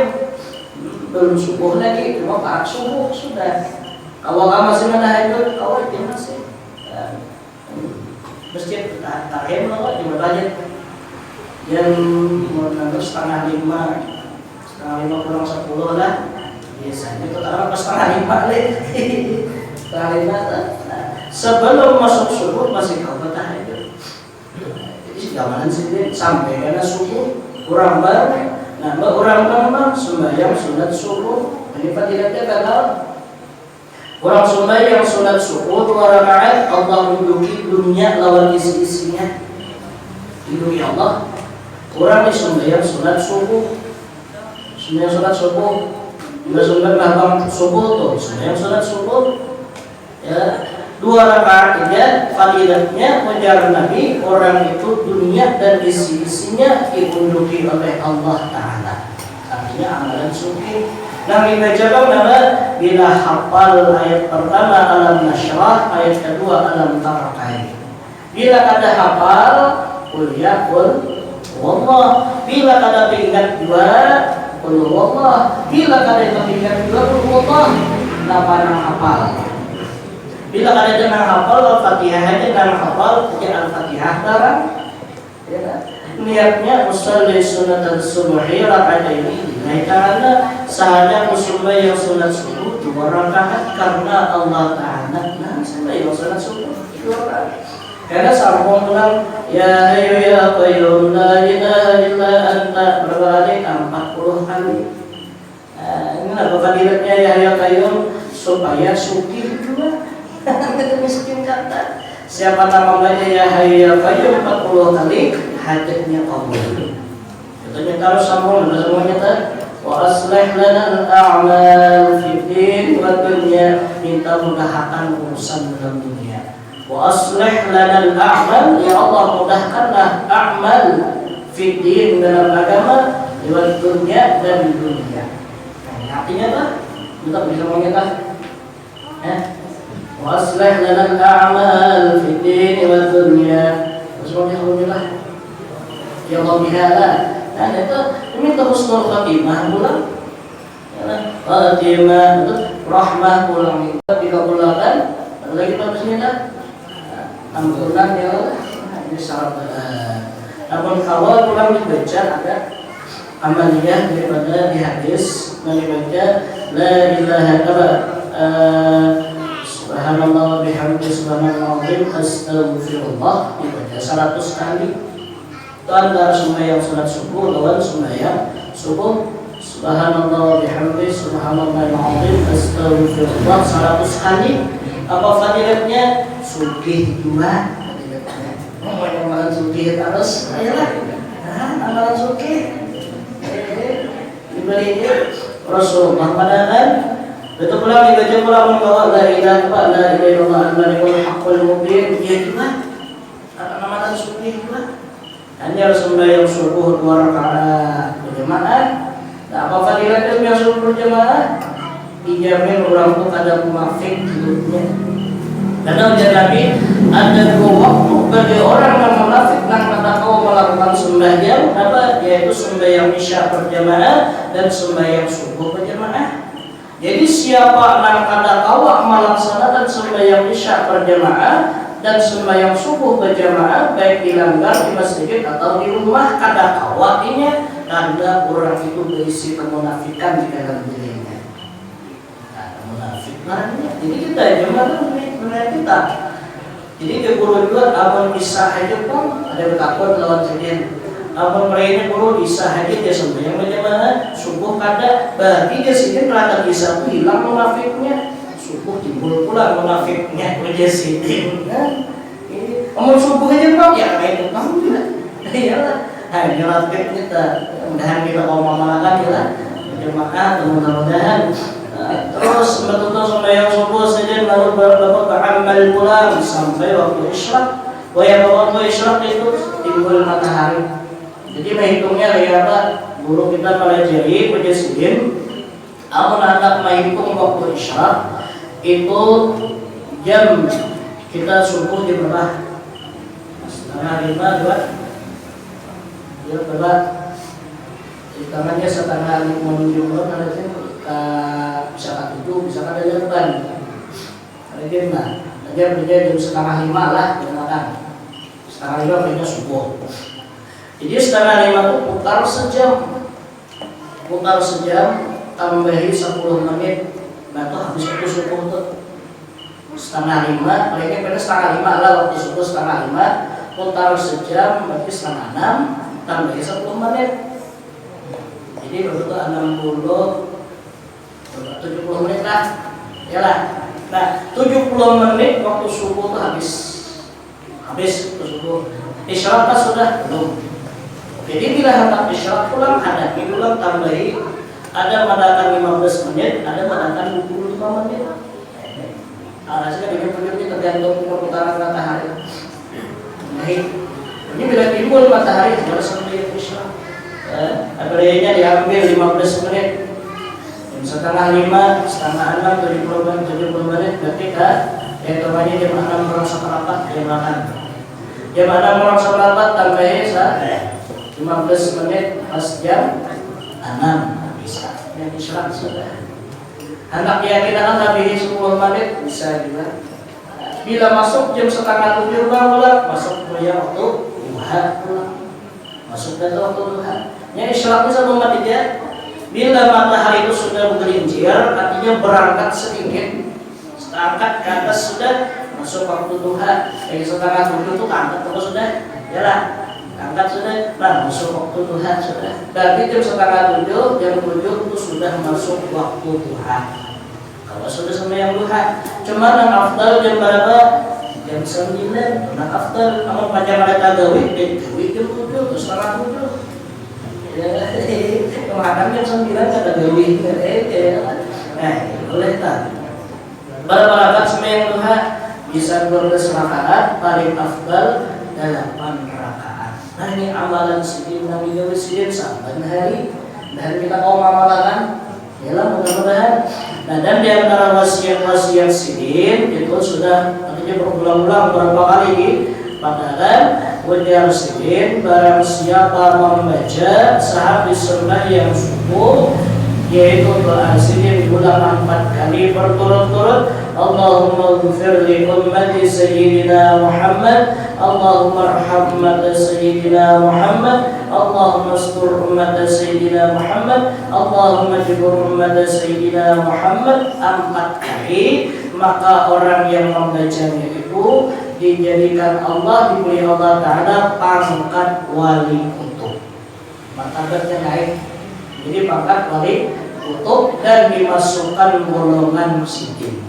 belum subuh lagi, cuma Pak subuh sudah. Kalau kamu masih menahajud, kau itu masih. Masjid tarhim lah di masjid yang menurut 4:30 kurang 10 lah biasanya itu taruh ke 4:30 leh 4:30. Sebelum masuk subuh masih kau tahajud. Jadi gamanan sendiri sampai karena subuh kurang bar. Nah kurang bar sembahyang sunat subuh ini fadilatnya bakal orang sembahyang sunat subuh 2 rakaat, Allah menduduki dunia lawan isi-isinya. Diduduki Allah. Orang sembahyang sunat subuh. Sembahyang sunat subuh. Bila sunat mahbang subuh tuh, sembahyang sunat subuh. Ya, 2 rakaat aja fadilatnya ujar Nabi, orang itu dunia dan isi-isinya diduduki oleh Allah Ta'ala. Artinya amalan subuh. Nabi baca nama bila hafal ayat pertama alam nasyrah, ayat kedua alam tarakai. Bila kada hafal qul ya qul wallah. Bila kada ingat dua qul wallah. Bila kada ingat dua qul wallah. Napa nang hafal? Bila kada nang hafal Al-Fatihah aja nang hafal ya Al-Fatihah darah. Ya. Niatnya usolli sunat al-subhi raka'ataini. Nah, karena sahada sembahyang sunat subuh 2 rakaat karena Allah Ta'ala. Nah, sembahyang sunat subuh 2 rakaat. Karena sambung bilang ya hayyu ya qayyum la ilaha illa anta berbalik 40 kali. Ini apa fadilatnya ya hayyu qayyum supaya sugih juga. Kita miskin kata. Siapa nama baca ya hayyu ya qayyum 40 kali hajatnya kabul. Katanya terus sambung dan semuanya tadi wa aslih lana al-a'mal fid din wa dunya, minta mudahkan urusan dalam dunia. Wa aslih lana al-a'mal, ya Allah mudahkanlah a'mal fid din dalam agama, wa dunya dan dunia. Nah, artinya apa? Kita bisa mengira wa aslih lana al-a'mal fid din wa dunya. Semuanya alhamdulillah. Ya Allah bihala. Nah itu minta husnul khatimah pulang. Khatimah itu rahmah pulang. Dikabulkan. Lagi bagusnya dah. Ampunan ya Allah. Ini syarat. Namun kalau pulang dibaca ada amaliyah daripada di hadis yang dibaca la ilaha illallah subhanallah bihamdihi subhanallah astaghfirullah dibaca 100 kali. Itu antara sembahyang sunat subuh lawan sembahyang subuh. Subhanallah bihamdihi subhanallahil azim astaghfirullah 100 kali. Apa fadilatnya? Sugih juga fadilatnya. Amalan sugih harus ayolah. Amalan sugih. Diberi Rasulullah padahal itu pulang dibaca pulang membawa la ilaha illallah al-malikul haqqul mubin. Dia juga amalan sugih juga. Hanya sembahyang subuh 2 rakaat berjamaah. Nah, apa fadilatnya sembahyang subuh berjamaah? Dijamin orang itu kada munafik hidupnya. Karena Nabi ada dua waktu bagi orang yang munafik yang kau melakukan sembahyang apa, yaitu sembahyang isya berjamaah dan sembahyang subuh berjamaah. Jadi siapa yang kada kau melaksanakan sembahyang isya berjamaah dan sembahyang subuh berjamaah, baik dilanggar di masjid atau di rumah, kada kau artinya karena orang itu berisi kemunafikan di dalam dirinya. Munafik namanya. Jadi kita jemaah kita. Jadi ke guru juga abang bisa aja pun ada takut lawan sedih. Abang mereka guru bisa aja dia sembahyang bagaimana subuh kada, berarti dia sini rata bisa hilang munafiknya. Subuh timbul pula munafiknya dia sini. Omong subuh aja kok ya kayak kamu juga. Iyalah. Nah, munafik kita mudahan kita ngomong-ngomongkan kita jemaah mudah-mudahan. Terus betul-betul sembahyang subuh saja lalu beramal pulang sampai waktu isyraq. Waktu isyraq itu timbul matahari. Jadi menghitungnya kayak apa? Guru kita pelajari penjelasin. Amun anak menghitung waktu isyraq itu jam kita subuh di berapa? Setengah 5 2. Ya berapa? Di tangannya setengah 5 menuju berapa? Bisa ke 7, bisa ke 8. Mungkin lah, aja kerja jam setengah 5 lah dia makan. Setengah 5 kayaknya subuh. Jadi setengah 5 itu putar sejam, tambahi 10 menit. Nah itu habis waktu subuh tuh setengah 5, palingnya pada setengah 5 lah waktu subuh setengah 5, putar sejam berarti setengah 6, tambahi 10 menit. Jadi betul 70 menit lah, ya lah. Nah, 70 menit waktu subuh tuh habis waktu subuh. Isyraq sudah belum. Jadi bila hendak isyraq pulang, hadapi pulang tambahi. Ada madakan 15 menit, ada madakan 25 menit. Alasannya dengan penjurnya tergantung perputaran matahari. Nah, ini bila timbul matahari sudah sampai isyraq. Akhirnya diambil 15 menit. Setengah 5, setengah 6, 70 menit ketika yang namanya jam 6 orang seperapat jam 8. Jam 6 orang seperapat tambahin 15 menit pas jam 6 bisa. Yang isyraq sudah. Anak keyakinan lebih 10 menit bisa juga. Bila masuk jam setengah 7 pulang, masuk kuliah waktu duha pulang. Masuk dari waktu duha. Yang isyraq bisa membuat dia. Bila matahari itu sudah bergelincir, artinya berangkat sedikit, angkat ke atas sudah masuk waktu duha. Dari setengah 7 itu angkat terus sudah, jalan, angkat sudah, nah masuk waktu duha sudah. Berarti jam setengah 7, jam 7 itu sudah masuk waktu duha. Kalau sudah sembahyang duha, cuma yang afdal jam berapa? Jam 9, nah afdal. Namun panjang ada tagawih, jam 7, terus setengah 7. Kemarin jam 9 kata Dewi. Nah, boleh tak? Berapa rakaat sembahyang duha? Bisa 12 rakaat, paling afdal 8 rakaat. Nah, ini amalan sidin Nabi Dewi sidin saban hari. Dan kita mau amalkan, yalah mudah-mudahan. Nah, dan di antara wasiat-wasiat sidin itu sudah artinya berulang-ulang berapa kali ini. Padahal wajar sidin barang siapa membaca sehabis sembahyang subuh yaitu doa sidin diulang 4 kali berturut-turut. Allahumma ighfir li ummati sayyidina Muhammad, Allahumma arham ummata sayyidina Muhammad, Allahumma astur ummata sayyidina Muhammad, Allahumma jibur ummata sayyidina Muhammad 4 kali. Maka orang yang membacanya itu dijadikan Allah, diberi Allah Ta'ala pangkat wali kutub, martabatnya naik jadi pangkat wali kutub dan dimasukkan golongan sidin.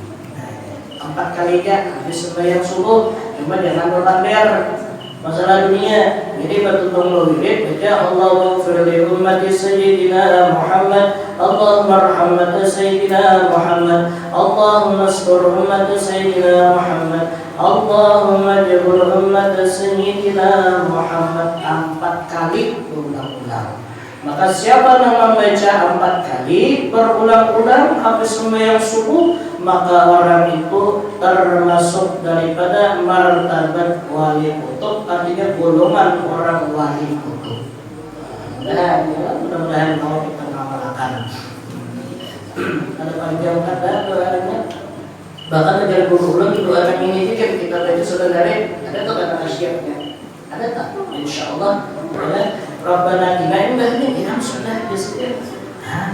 4 kalinya habis sembahyang subuh, cuma jangan berlander masalah dunia. Jadi bertutung wirid baca Allahumma ighfir li ummati sayyidina Muhammad, Allahumma arham ummata sayyidina Muhammad, Allahumma astur ummata sayyidina Muhammad, Allahumma jabur ummata sayyidina Muhammad 4 kali berulang-ulang. Maka siapa yang membaca 4 kali berulang-ulang habis sembahyang subuh, maka orang itu termasuk daripada martabat wali kutub, artinya golongan orang wali kutub. Nah, ya, mudah-mudahan mau kita ngamalkan. Ada panjang kata doanya. Bahkan ada berulang doa yang ini kan kita baca saudara, ada tuh kata syiarnya. Ada tak? Insyaallah. Ya. Rabbana atina min ladunka sunnah bismillah.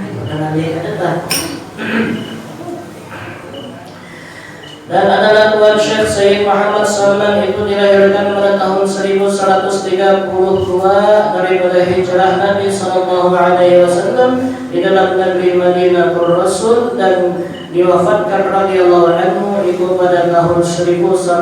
Itu adalah ada tak. Dan adalah Tuan Syekh Sayyid Muhammad Salman itu dilahirkan pada tahun 1132 daripada hijrah Nabi sallallahu alaihi wasallam di dalam negeri Madinatul Rasul, dan diwafatkan radhiyallahu anhu itu pada tahun 1189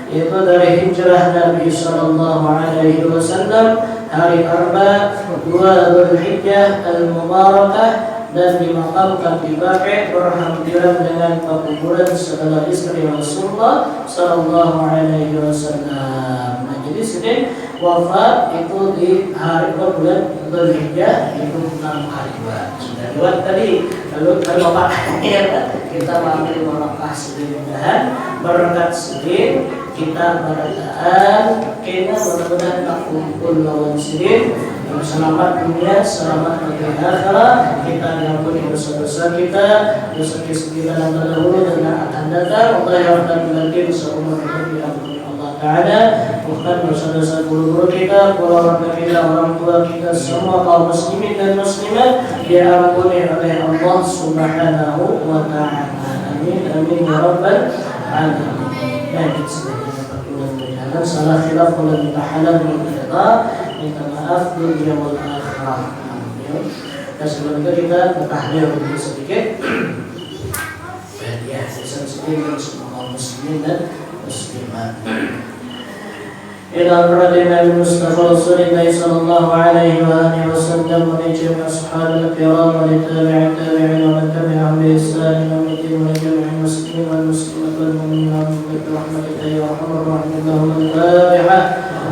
itu dari hijrah Nabi sallallahu alaihi wasallam, hari Arba 2 Dzulhijjah al-Mubarakah, dan dimakamkan di Baqi' berhampiran dengan kuburan segala istri Rasulullah sallallahu alaihi wasallam. Nah, jadi sedang wafat itu di hari bulan Dzulhijjah itu 6 hari. Sudah lewat tadi. Lalu kalau Pak kita mengambil barakah sedang berkat sedang kita barakaan kena mudah-mudahan tak kumpul lawan sirin yang selamat dunia, selamat bagi akhirat. Kita diampuni dosa-dosa kita, dosa kita yang terdahulu dan yang akan datang. Allah yang akan mengganti dosa umat kita diampuni Allah Ta'ala. Bukan dosa-dosa guru-guru kita, keluarga kita, orang tua kita, semua kaum muslimin dan muslimat diampuni oleh Allah Subhanahu wa Ta'ala. Amin amin ya rabbal alamin. Baik, dan salah khilaf oleh kita halal kita minta maaf dunia wal akhirah. Dan sebelumnya kita tahlil dulu sedikit. Ya, sedikit semua muslimin dan muslimat. إلى أمرنا المصطفى رسول الله صلى الله عليه وآله وسلم ولجميع أصحاب الكرام ولتابع التابعين ومن تبعهم بإحسان يوم الدين ولجميع المسلمين والمسلمات والمؤمنين والمؤمنات برحمتك يا أرحم الراحمين. اللهم الفاتحة.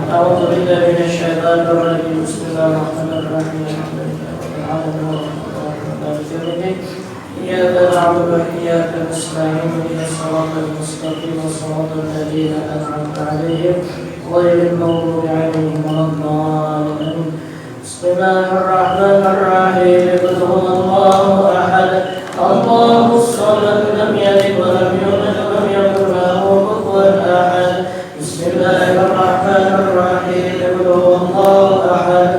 أعوذ بالله من الشيطان الرجيم. بسم الله الرحمن الرحيم. الحمد لله رب العالمين والرحمن الرحيم. إياك نعبد وإياك نستعين اهدنا الصراط المستقيم صراط الذين أنعمت عليهم غير المغضوب عليهم ولا الضالين. بسم الله الرحمن الرحيم. قل هو الله أحد الله الصمد لم يلد ولم يولد ولم يكن له كفوا أحد. بسم الله الرحمن الرحيم. قل هو الله أحد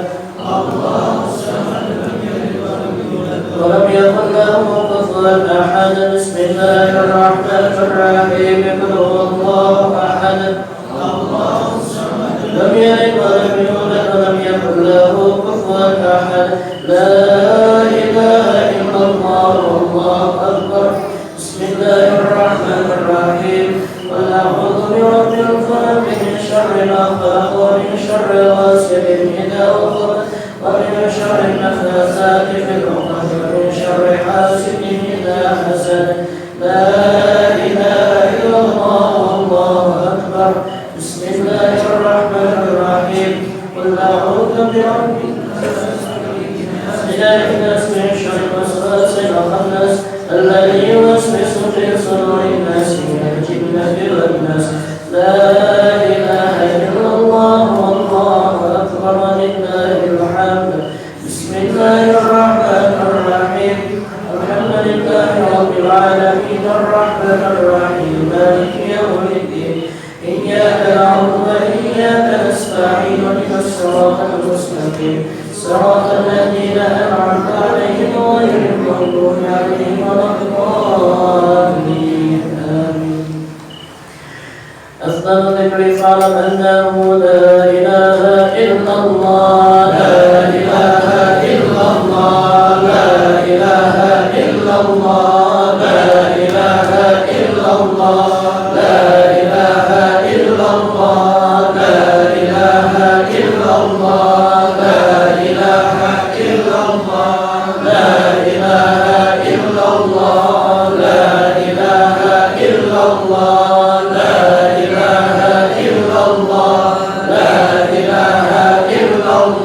الله الصمد لم يلد ولم يولد ولم يكن له كفوا أحد. بسم الله الرحمن الرحيم. قل هو الله أحد لم يلد ولم يولد ولم يكن له كفوا أحد. لا إله إلا الله والله أكبر. بسم الله الرحمن الرحيم. قل أعوذ برب الفلق من شر ما خلق ومن شر غاسق إذا وقب ومن شر النفاثات في العقد ومن شر حاسد إذا حسد. لا إله إلا الله والله أكبر. بسم الله الرحمن الرحيم. قل أعوذ برب إله الناس من شر الوسواس الخناس الذي يوسوس في صدور الناس من الجنة والناس. لا إله إلا الله والله أكبر ولله الحمد. بسم الله الرحمن الرحيم. الحمد لله رب العالمين الرحمن الرحيم مالك يوم الدين. إياك نعبد وإياك نستعين اهدنا الصراط المستقيم صراط الذين أنعمت عليهم غير المغضوب عليهم ولا الضالين. آمين. أفضل الذكر فاعلم أنه لا إله إلا الله. لا إله إلا الله. لا إله إلا الله. لا إله إلا الله. لا إله إلا الله. لا إله إلا الله. لا إله إلا الله. لا إله إلا الله. لا إله إلا الله. لا إله إلا الله. لا إله إلا الله.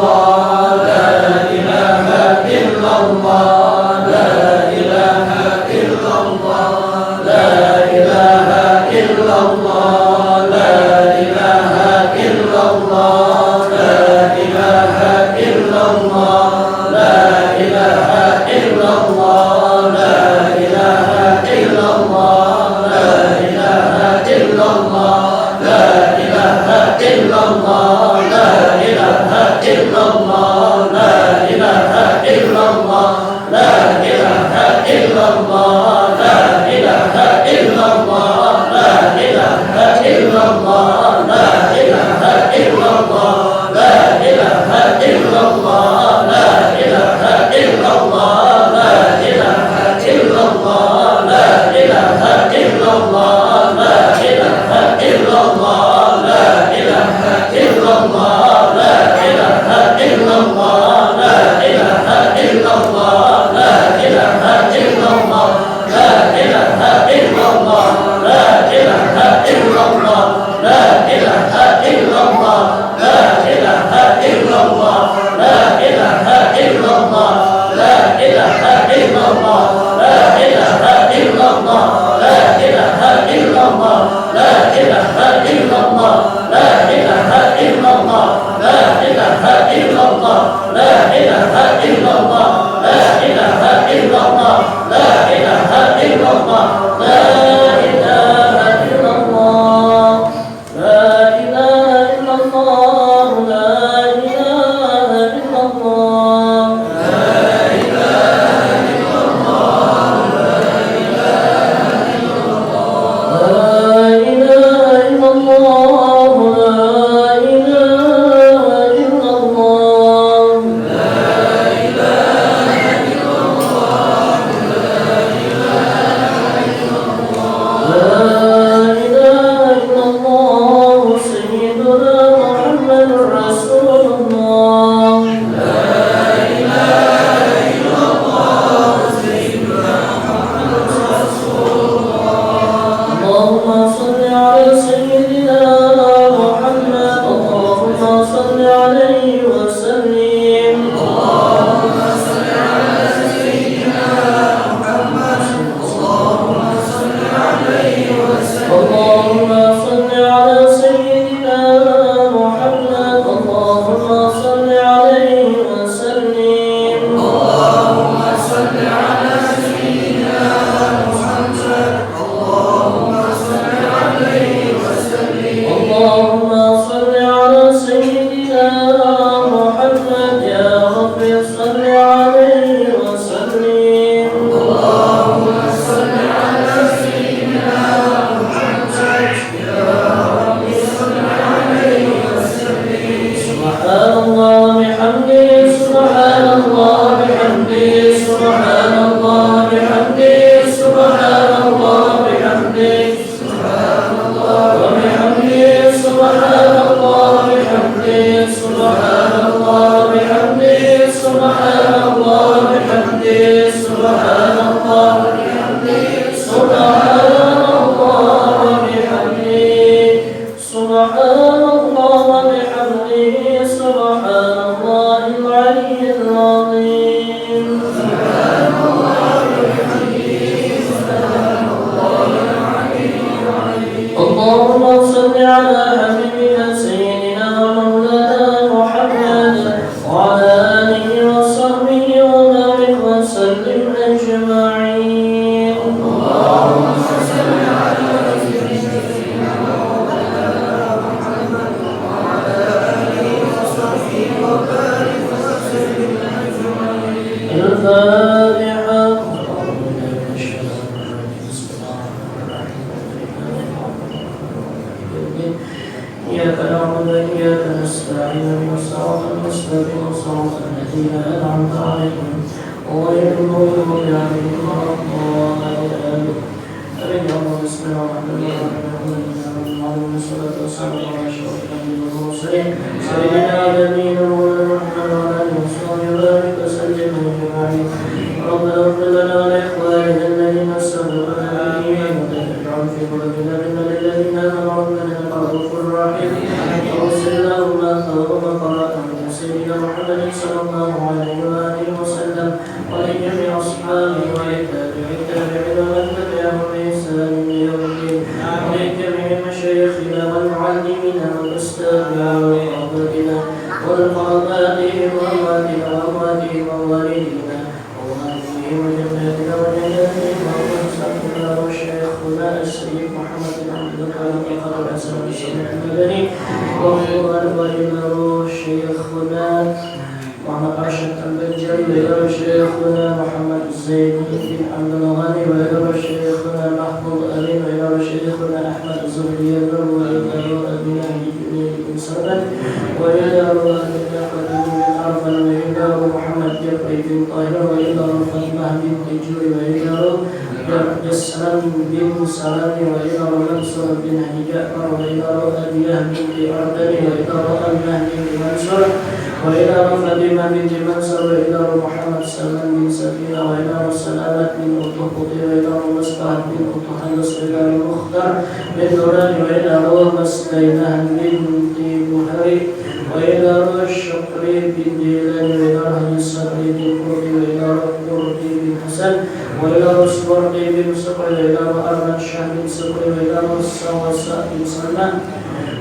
la ilaha illallah, la ilaha illallah, la ilaha illallah, la ilaha illallah, la ilaha illallah, la ilaha illallah,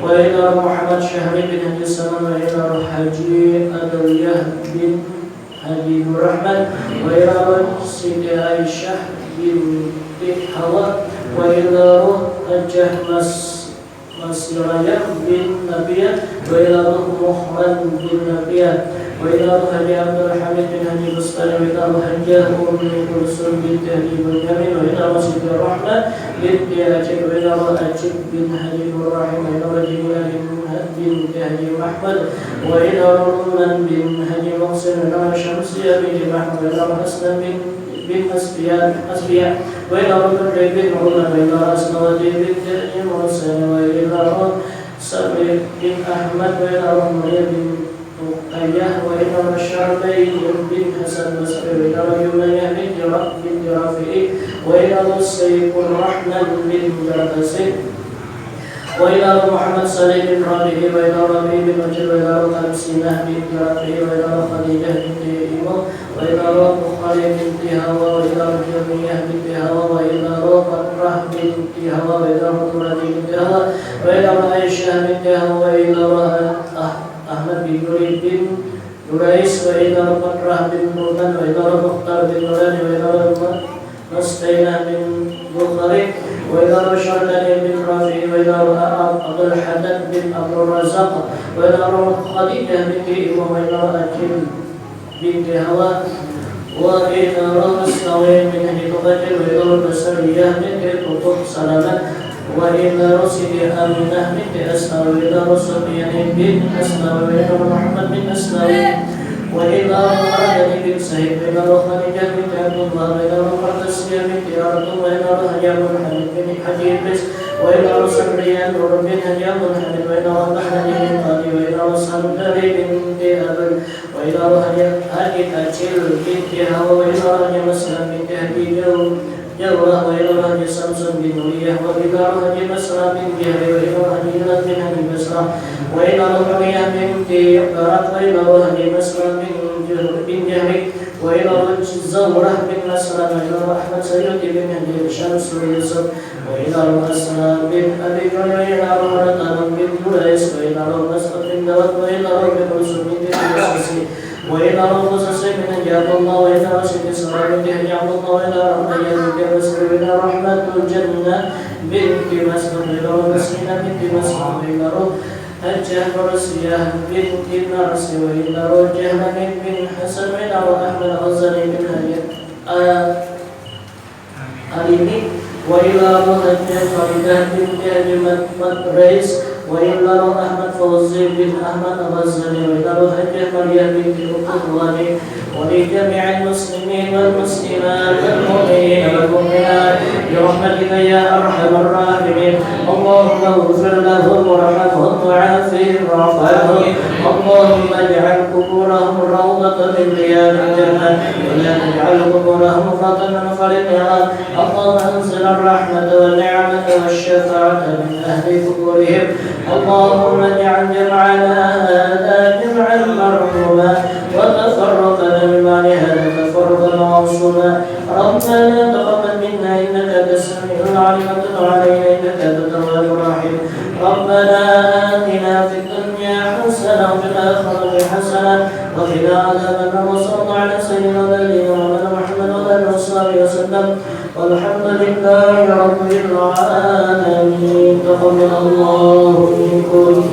وإلى محمد شهري بن هدي السلام وإلى حجي أدوية بن حبيب الرحمن وإلى سيدة عائشة بنت حواء وإلى حجة مسيرية بن نبيه وإلى محمد بن نبيه وإلى حجة عبد الحميد بن هدي بستاني وإلى حجة أم كلثوم بنت هدي بنيامين وإلى سيدة الرحمة بنت أجب وإلى أجب بن هدي الرحيم وإلى جميلة بنت هدي محمد وإلى رومان بن هدي محسن وإلى شمسية بن محمد وإلى حسن بن أسبياء وإلى ركن بن عمر وإلى أسنود بنت محسن وإلى سبي بن أحمد وإلى مريم بن أياه وإلى الشعبين بن حسن بصري وإلى يمية بن رافعي وإلى سيف الرحمن بن جربسي وإلى محمد صلي بن ربيع وإلى ربيع بن مجد وإلى قمسينة بن ربيع وإلى خديجة بنت إيمو وإلى بخاري بنت هوى وإلى جميع بنت هوى وإلى قطرة بنت هوى وإلى قطرة بنت هوى وإلى عائشة بنت هوى وإلى أحمد بن يريد بن يريس وإلى قطرة بن نومان وإلى مختار بن نوران وإلى مستينة بن بخاري وإلى شردان بن رافع وإلى أبو الحدث بن عبد الرزاق وإلى خديجة بنت إيمو وإلى أجل بنت هوى وإلى السوين بن أبي بكر وإلى البصرية بنت قطب سلمة وإلى رسل آمنة بنت أسماء وإلى رسوليان بن أسماء وإلى محمد بن أسماء وإلى مريم بن سعيد وإلى خديجة بنت عبد الله وإلى مرتسية بنت أرطم وإلى هدية بن حميد بن حجيب وإلى سريان بن هدية بن حميد وإلى محمد بن قاضي وإلى سندري بنت أبل وإلى هدي أجل بنت هوى وإلى هدي مسلم بنت هدي جوة وإلى هدي سمسم بن نورية وإلى هدي مسلم بن جهر وإلى هدي بن هدي بسرة وإلى رقمية بنت برات وإلى هدي مسلم بن جهر وإلى زورة بن مسلم وإلى أحمد سيد بن هدي شمس ويوسف وإلى أسماء بن أبي بكر وإلى رهرة بن جريس وإلى مسعود بن داود وإلى كلثوم بن يوسف وإلى قصص بن جاب الله وإلى رشد سراء بن جاب الله وإلى رمية بن بسر وإلى رحمة الجنة بنت مسعود وإلى مسكينة بنت مسعود وإلى حجة رسية بنت نرس وإلى جهل بن حسن وإلى أحمد غزالي بن علي وإلى مهجة خالدة بنت أبي رئيس وإلى أحمد فوزي بن أحمد غزالي وإلى حجة مريم بنت القرآن ولجميع المسلمين والمسلمات والمؤمنين والمؤمنات برحمتك يا أرحم الراحمين اللهم اغفر لهم وارحمهم وعافهم واعف عنهم اللهم اجعل قبورهم روضة من رياض الجنة ولا تجعل قبورهم حفرة من حفر النار اللهم انزل الرحمة والنعمة والشفاعة من أهل قبورهم اللهم اجعل جمعنا هذا جمعا مرحوما وتفرقنا من بعد هذا تفرقا معصوما ربنا تقبل منا إنك أنت السميع العليم وتب علينا إنك أنت التواب الرحيم ربنا آتنا في الدنيا حسنة وفي الآخرة حسنة وقنا عذاب النار وصلى الله على سيدنا ونبينا محمد وعلى آله وصحبه وسلم والحمد لله رب العالمين تقبل الله منكم